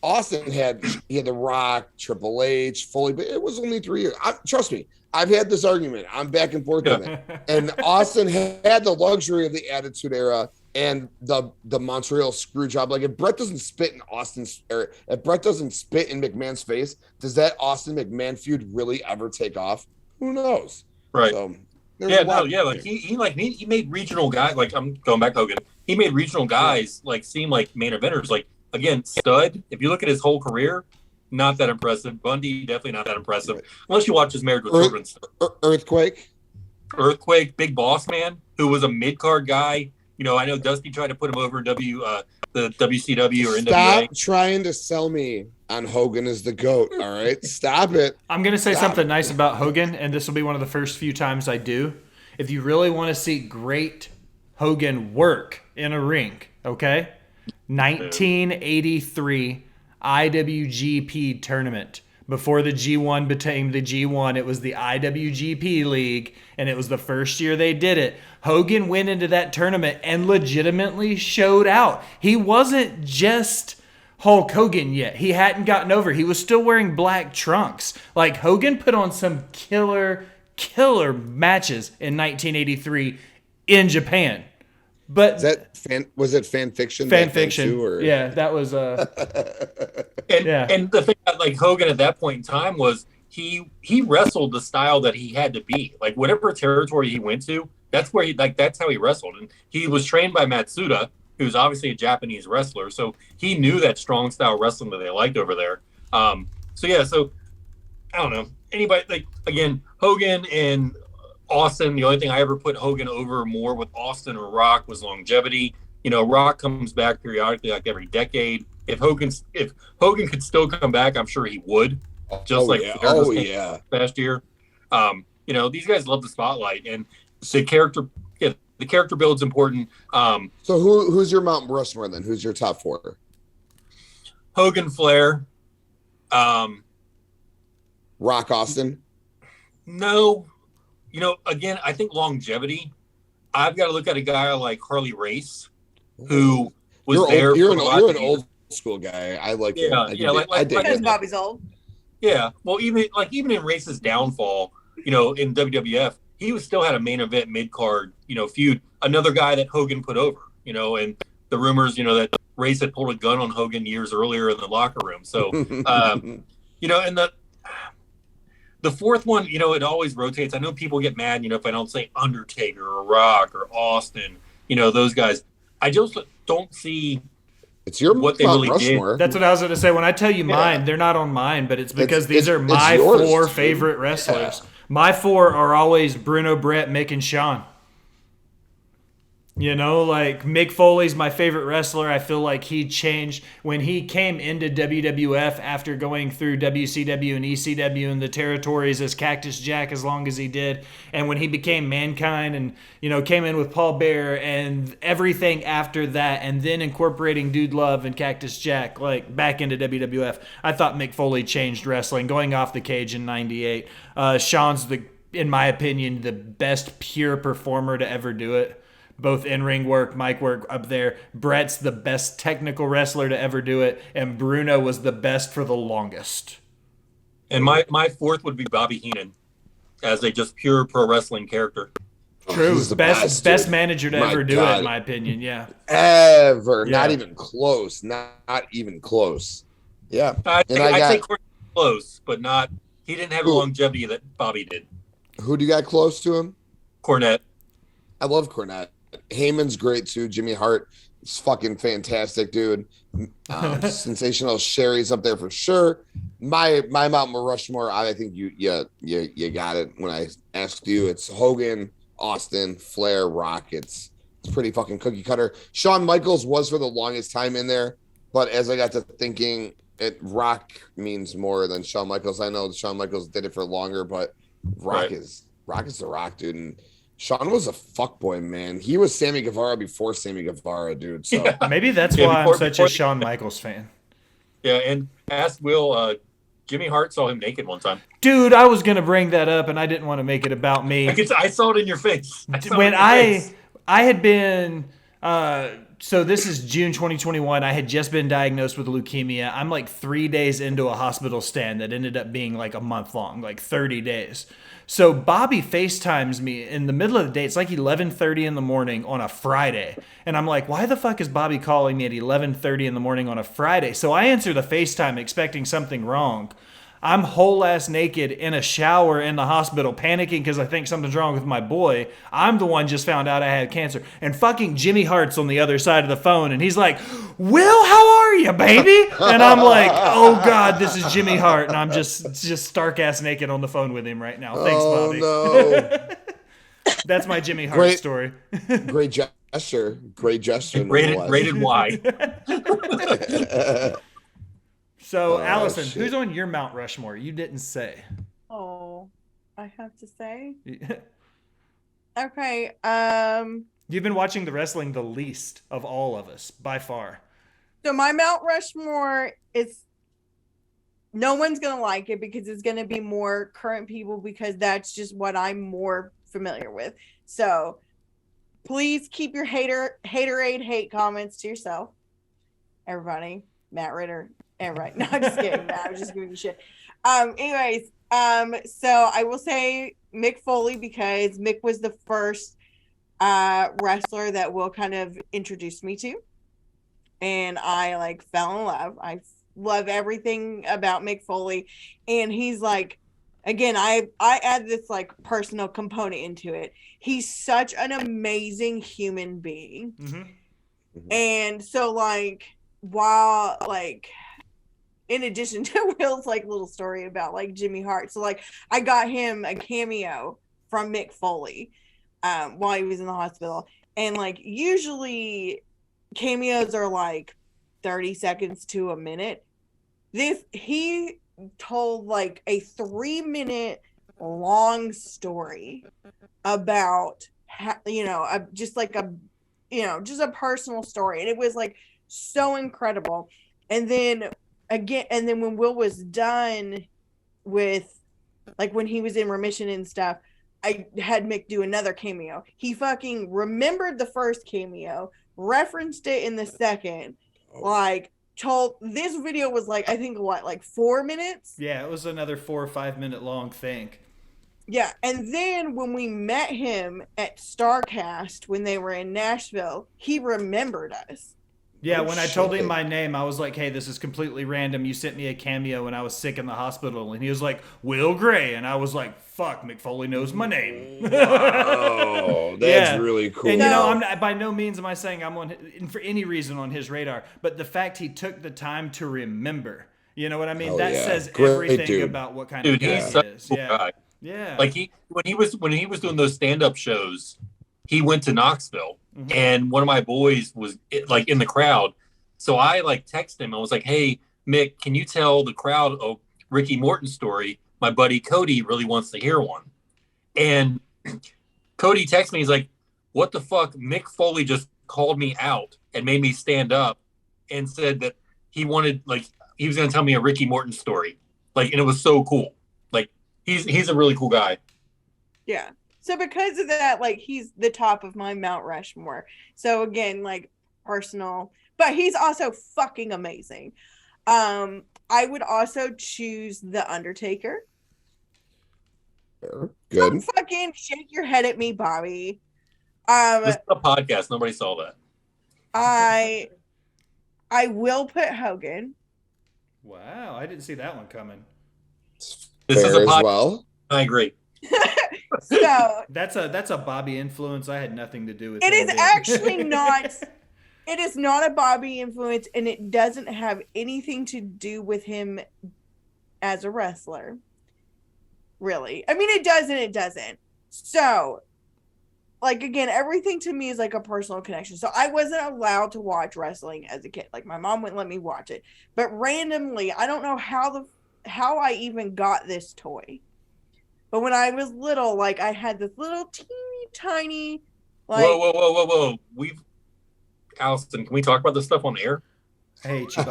Austin had The Rock, Triple H, Foley, but it was only 3 years. Trust me, I've had this argument. I'm back and forth on it. And Austin had the luxury of the Attitude Era and the Montreal screw job. Like, if Bret doesn't spit in if Bret doesn't spit in McMahon's face, does that Austin McMahon feud really ever take off? Who knows? Right. So, he made regional guys. Like, I'm going back to Hogan. He made regional guys like seem like main eventers. Like, again, Stud, if you look at his whole career, not that impressive. Bundy, definitely not that impressive. Right. Unless you watch his Married with Children stuff. Earthquake, Big Boss Man, who was a mid-card guy. I know Dusty tried to put him over in the WCW or NWA. Stop trying to sell me on Hogan as the GOAT, all right? Stop it. I'm going to say something nice about Hogan, and this will be one of the first few times I do. If you really want to see great Hogan work in a ring, okay? 1983 IWGP tournament. Before the G1 became the G1, it was the IWGP League, and it was the first year they did it. Hogan went into that tournament and legitimately showed out. He wasn't just Hulk Hogan yet. He hadn't gotten over. He was still wearing black trunks. Like, Hogan put on some killer matches in 1983 in Japan. But was it fan fiction? Fan fiction. Too, yeah, that was and the thing about, like, Hogan at that point in time was he wrestled the style that he had to be. Like, whatever territory he went to, that's where that's how he wrestled. And he was trained by Matsuda, who's obviously a Japanese wrestler, so he knew that strong style wrestling that they liked over there. So I don't know. Anybody, like, again, Hogan and Austin, the only thing I ever put Hogan over more with Austin or Rock was longevity. Rock comes back periodically, like every decade. If Hogan could still come back, I'm sure he would. Last year. These guys love the spotlight, and the character build's important. So who's your Mount Rushmore then? Who's your top 4? Hogan, Flair, Rock, Austin. No, again, I think longevity. I've got to look at a guy like Harley Race, who was there. You're an old school guy. I like him. Because Bobby's old. Yeah, well, even in Race's downfall, in WWF, he still had a main event mid card, feud. Another guy that Hogan put over, and the rumors, that Race had pulled a gun on Hogan years earlier in the locker room. So, and the fourth one, it always rotates. I know people get mad, if I don't say Undertaker or Rock or Austin, those guys. I just don't see. It's your what they really Rushmore. Did. That's what I was going to say. When I tell you mine, they're not on mine, but it's because these are my four favorite wrestlers. Yeah. My four are always Bruno, Brett, Mick, and Sean. Like Mick Foley's my favorite wrestler. I feel like he changed when he came into WWF after going through WCW and ECW and the territories as Cactus Jack as long as he did. And when he became Mankind and, came in with Paul Bearer and everything after that and then incorporating Dude Love and Cactus Jack like back into WWF, I thought Mick Foley changed wrestling going off the cage in 98. Sean's, in my opinion, the best pure performer to ever do it. Both in-ring work, mic work up there. Brett's the best technical wrestler to ever do it, and Bruno was the best for the longest. And my fourth would be Bobby Heenan as a just pure pro wrestling character. True, he's the best manager to ever do it, in my opinion. Yeah, ever, not even close, not even close. Yeah, I'd say close, but not. He didn't have the longevity that Bobby did. Who do you got close to him? Cornette. I love Cornette. Heyman's great too. Jimmy Hart is fucking fantastic, dude. Sensational. Sherry's up there for sure. My Mount Rushmore, I think you got it when I asked you. It's Hogan, Austin, Flair, Rock. It's pretty fucking cookie cutter. Shawn Michaels was for the longest time in there, but as I got to thinking, Rock means more than Shawn Michaels. I know Shawn Michaels did it for longer, but Rock is the Rock, dude. And Sean was a fuckboy, man. He was Sammy Guevara before Sammy Guevara, dude. So maybe that's why I'm such a Shawn Michaels fan. Yeah, and ask Will, Jimmy Hart saw him naked one time. Dude, I was going to bring that up, and I didn't want to make it about me. I saw it in your face. I had been... so this is June 2021. I had just been diagnosed with leukemia. I'm like 3 days into a hospital stand that ended up being like a month long, like 30 days. So Bobby FaceTimes me in the middle of the day. It's like 11:30 in the morning on a Friday. And I'm like, why the fuck is Bobby calling me at 11:30 in the morning on a Friday? So I answer the FaceTime expecting something wrong. I'm whole ass naked in a shower in the hospital, panicking because I think something's wrong with my boy. I'm the one just found out I had cancer. And fucking Jimmy Hart's on the other side of the phone. And he's like, Will, how are you, baby? And I'm like, oh, God, this is Jimmy Hart. And I'm just stark ass naked on the phone with him right now. Thanks, Bobby. No. That's my Jimmy Hart story. Great gesture. Great gesture. Rated Y. So, Allison, who's on your Mount Rushmore? You didn't say. Oh, I have to say? Okay. You've been watching the wrestling the least of all of us, by far. So my Mount Rushmore is... No one's going to like it because it's going to be more current people because that's just what I'm more familiar with. So, please keep your haterade hate comments to yourself. Everybody. Matt Ritter. And right. No, I'm just kidding. I was just giving you shit. Anyways, so I will say Mick Foley because Mick was the first wrestler that Will kind of introduced me to. And I fell in love. I love everything about Mick Foley. And he's like, again, I add this personal component into it. He's such an amazing human being. Mm-hmm. And so while in addition to Will's little story about Jimmy Hart, so I got him a cameo from Mick Foley while he was in the hospital, and usually cameos are 30 seconds to a minute. He told a 3-minute long story about just a personal story, and it was so incredible. And then when Will was done with like when he was in remission and stuff, I had Mick do another cameo. He fucking remembered the first cameo, referenced it in the second, like told this video was like, I think what, like 4 minutes? Yeah, it was another 4 or 5 minute long thing. Yeah, and then when we met him at StarCast when they were in Nashville, he remembered us. Yeah, when I told him my name, I was like, hey, this is completely random. You sent me a cameo when I was sick in the hospital. And he was like, Will Gray. And I was like, fuck, Mick Foley knows my name. Oh, that's really cool. And, you know, I'm not, by no means am I saying I'm on, for any reason, on his radar. But the fact he took the time to remember, you know what I mean? That says everything about what kind of guy he is. Guy. Yeah. Like when he was doing those stand-up shows, he went to Knoxville, and one of my boys was like in the crowd. So I like texted him. I was like, hey, Mick, can you tell the crowd a Ricky Morton story? My buddy Cody really wants to hear one. And Cody texted me. He's like, what the fuck? Mick Foley just called me out and made me stand up and said that he wanted, like, he was going to tell me a Ricky Morton story. Like, and it was so cool. Like, he's a really cool guy. Yeah. So because of that, like, he's the top of my Mount Rushmore. So again, like, personal, but he's also fucking amazing. I would also choose The Undertaker. Good. Don't fucking shake your head at me, Bobby. This is a podcast. Nobody saw that. I will put Hogan. Wow, I didn't see that one coming. This is a podcast. Well. I agree. So that's a Bobby influence. I had nothing to do with it. It is actually not. It is not a Bobby influence, and it doesn't have anything to do with him as a wrestler. Really, I mean, it does and it doesn't. So, like, again, everything to me is like a personal connection. So I wasn't allowed to watch wrestling as a kid. Like, my mom wouldn't let me watch it, but randomly, I don't know how I even got this toy. But when I was little, like, I had this little teeny tiny, like... Whoa. Allison, can we talk about this stuff on air? I hate you.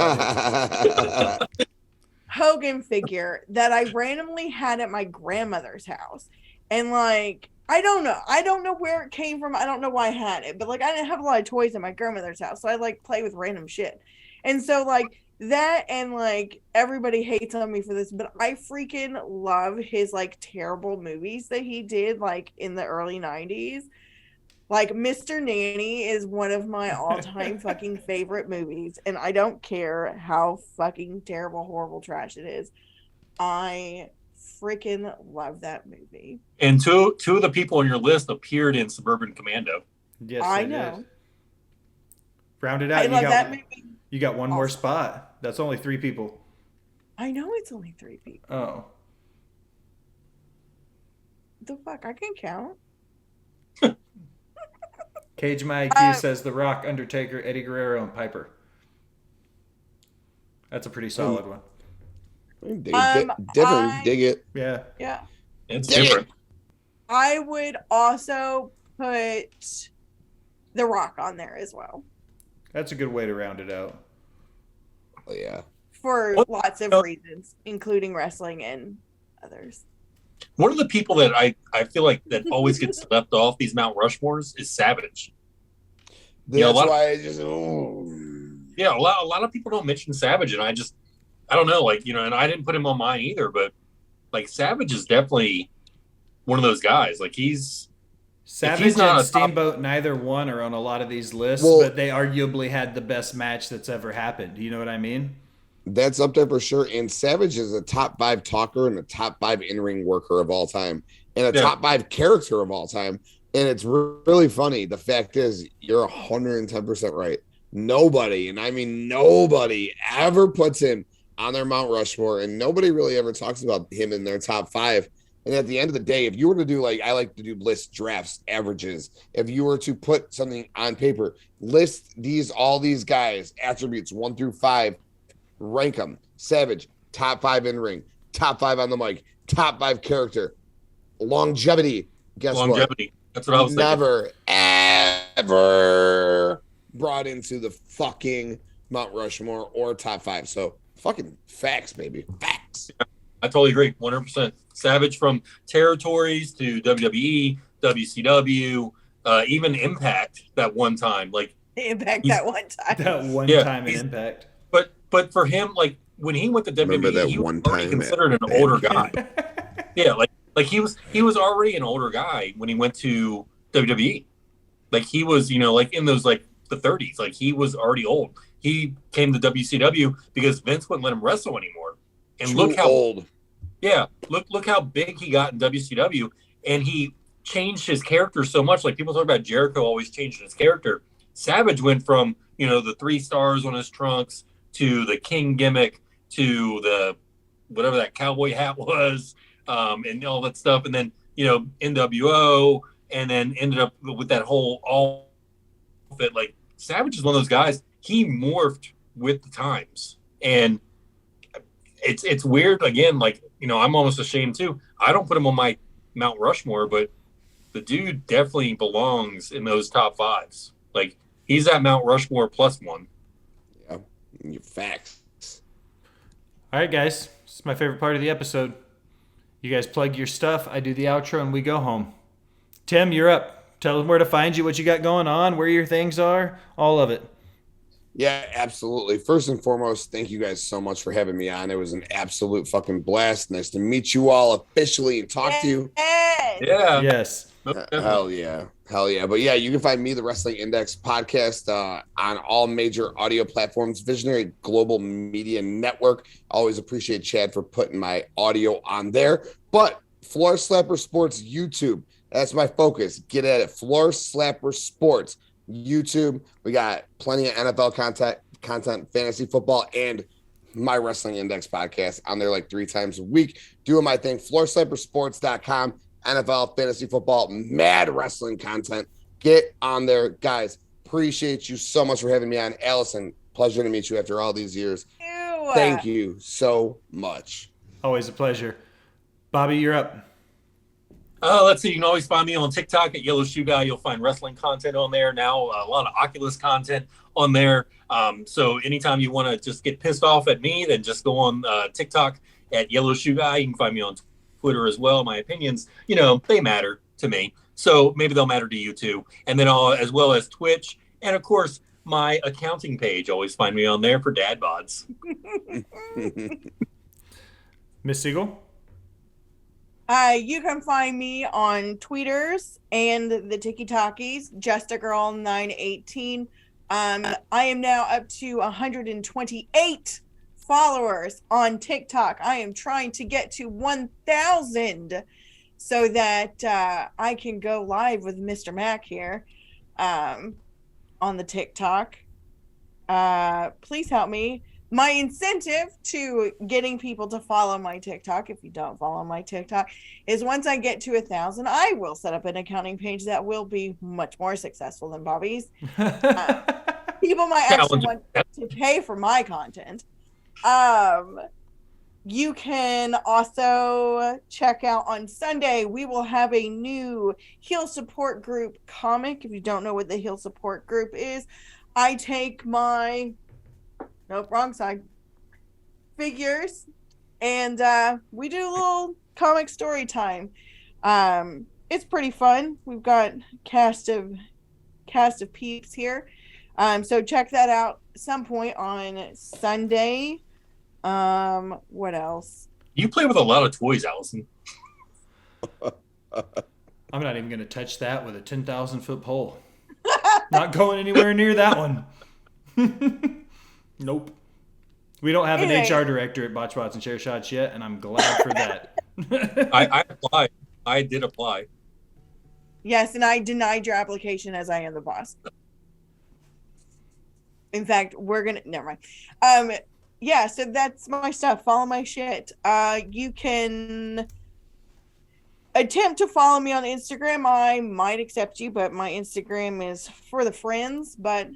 Hogan figure that I randomly had at my grandmother's house. And, like, I don't know where it came from. I don't know why I had it. But, like, I didn't have a lot of toys at my grandmother's house. So I, like, play with random shit. And so, like... that and like everybody hates on me for this, but I freaking love his like terrible movies that he did like in the early 90s. Like Mr. Nanny is one of my all-time fucking favorite movies, and I don't care how fucking terrible, horrible trash it is. I freaking love that movie. And two of the people on your list appeared in Suburban Commando. Yes, I know. Round it out. I love that movie. You got one more spot. That's only 3 people. I know it's only 3 people. Oh. The fuck? I can count. Cage My IQ says The Rock, Undertaker, Eddie Guerrero, and Piper. That's a pretty solid one. Different. Dig it. Yeah. Yeah. It's different. I would also put The Rock on there as well. That's a good way to round it out. Oh, yeah. For lots of reasons, including wrestling and others. One of the people that I feel like that always gets left off these Mount Rushmores is Savage. That's why I just... Yeah, a lot of people don't mention Savage, and I don't know, like, you know, and I didn't put him on mine either, but like Savage is definitely one of those guys. Like Savage and Steamboat, neither one are on a lot of these lists, but they arguably had the best match that's ever happened. You know what I mean? That's up there for sure. And Savage is a top 5 talker and a top 5 in-ring worker of all time and a top 5 character of all time. And it's really funny. The fact is, you're 110% right. Nobody, and I mean nobody, ever puts him on their Mount Rushmore, and nobody really ever talks about him in their top 5. And at the end of the day, if you were to do, like, I like to do list drafts, averages. If you were to put something on paper, list all these guys, attributes 1 through 5, rank them. Savage, top 5 in ring, top 5 on the mic, top 5 character, longevity. Guess what? That's what I was thinking. Never, ever brought into the fucking Mount Rushmore or top 5. So fucking facts, baby. Facts. Yeah. I totally agree, 100%. Savage from territories to WWE, WCW, even Impact that one time. Like Impact that one time. That one time in Impact. But for him, like when he went to WWE, he was already considered an older guy. Yeah, like he was already an older guy when he went to WWE. Like he was, like in those like the 30s. Like he was already old. He came to WCW because Vince wouldn't let him wrestle anymore. And look how old. Yeah, look how big he got in WCW, and he changed his character so much. Like people talk about Jericho always changing his character. Savage went from the 3 stars on his trunks to the King gimmick to the whatever that cowboy hat was, and all that stuff, and then NWO, and then ended up with that whole all fit. Like Savage is one of those guys. He morphed with the times, and it's weird. Again, like I'm almost ashamed too. I don't put him on my Mount Rushmore, but the dude definitely belongs in those top 5s. Like he's at Mount Rushmore +1. Yeah, facts. All right, guys. This is my favorite part of the episode. You guys plug your stuff. I do the outro, and we go home. Tim, you're up. Tell them where to find you, what you got going on, where your things are, all of it. Yeah, absolutely. First and foremost, thank you guys so much for having me on. It was an absolute fucking blast. Nice to meet you all officially and talk to you. Yeah. Yes. Hell yeah. But yeah, you can find me, the Wrestling Index podcast, on all major audio platforms, Visionary Global Media Network. Always appreciate Chad for putting my audio on there. But Floor Slapper Sports YouTube, that's my focus. Get at it. Floor Slapper Sports YouTube. We got plenty of NFL content, fantasy football, and my Wrestling Index podcast on there like 3 times a week. Doing my thing. FloorSlapperSports.com. NFL, fantasy football, mad wrestling content. Get on there. Guys, appreciate you so much for having me on. Allison, pleasure to meet you after all these years. Ew. Thank you so much. Always a pleasure. Bobby, you're up. Let's see. You can always find me on TikTok at Yellow Shoe Guy. You'll find wrestling content on there now. A lot of Oculus content on there. So anytime you want to just get pissed off at me, then just go on TikTok at Yellow Shoe Guy. You can find me on Twitter as well. My opinions, they matter to me. So maybe they'll matter to you too. And then as well as Twitch. And of course, my accounting page. Always find me on there for dad bods. Miss Siegel? You can find me on Tweeters and the TikTokies, JustAGirl918. I am now up to 128 followers on TikTok. I am trying to get to 1,000 so that I can go live with Mr. Mac here on the TikTok. Please help me. My incentive to getting people to follow my TikTok, if you don't follow my TikTok, is once I get to 1,000, I will set up an accounting page that will be much more successful than Bobby's. People might actually want to pay for my content. You can also check out on Sunday. We will have a new Heel Support Group comic. If you don't know what the Heel Support Group is, I take my wrong side figures and we do a little comic story time. It's pretty fun. We've got cast of peeps here. So check that out some point on Sunday. What else? You play with a lot of toys, Allison. I'm not even going to touch that with a 10,000-foot pole. Not going anywhere near that one. Nope. We don't have an HR director at Botched and Chair Shots yet, and I'm glad for that. I applied. I did apply. Yes, and I denied your application as I am the boss. In fact, never mind. Yeah, so that's my stuff. Follow my shit. You can attempt to follow me on Instagram. I might accept you, but my Instagram is for the friends, but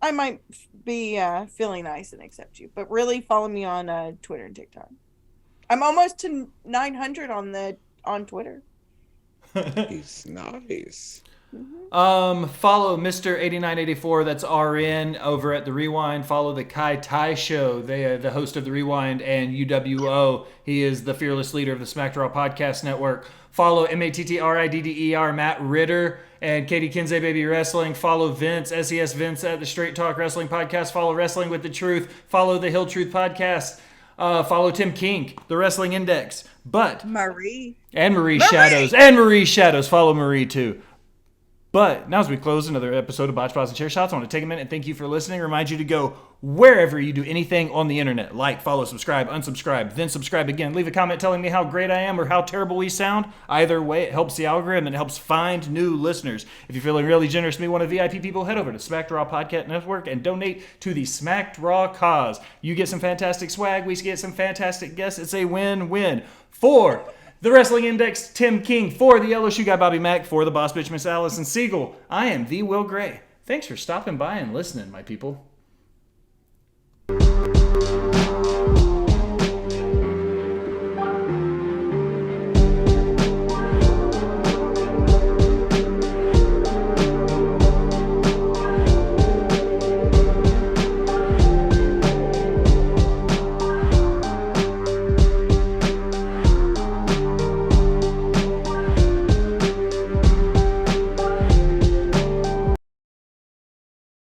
I might be feeling nice and accept you. But really, follow me on Twitter and TikTok. I'm almost to 900 on Twitter. Nice. Follow Mr. 8984, that's RN, over at The Rewind. Follow the Kai Tai Show, the host of The Rewind, and UWO. He is the fearless leader of the Smack Raw Podcast Network. Follow MATTRIDDER, Matt Ritter, and Katie Kinsey Baby Wrestling. Follow Vince, SES Vince at the Straight Talk Wrestling Podcast. Follow Wrestling with the Truth. Follow the Hill Truth Podcast. Follow Tim Kink, the Wrestling Index. But Marie Shadows. And Marie Shadows. Follow Marie too. But now as we close another episode of Botched, Pause, and Chair Shots, I want to take a minute and thank you for listening. Remind you to go wherever you do anything on the internet. Like, follow, subscribe, unsubscribe, then subscribe again. Leave a comment telling me how great I am or how terrible we sound. Either way, it helps the algorithm and it helps find new listeners. If you're feeling really generous to be one of the VIP people, head over to Smacked Raw Podcast Network and donate to the Smacked Raw cause. You get some fantastic swag. We get some fantastic guests. It's a win-win. For the Wrestling Index, Tim King. For the Yellow Shoe Guy, Bobby Mack. For the Boss Bitch, Miss Allison Siegel, I am the Will Gray. Thanks for stopping by and listening, my people.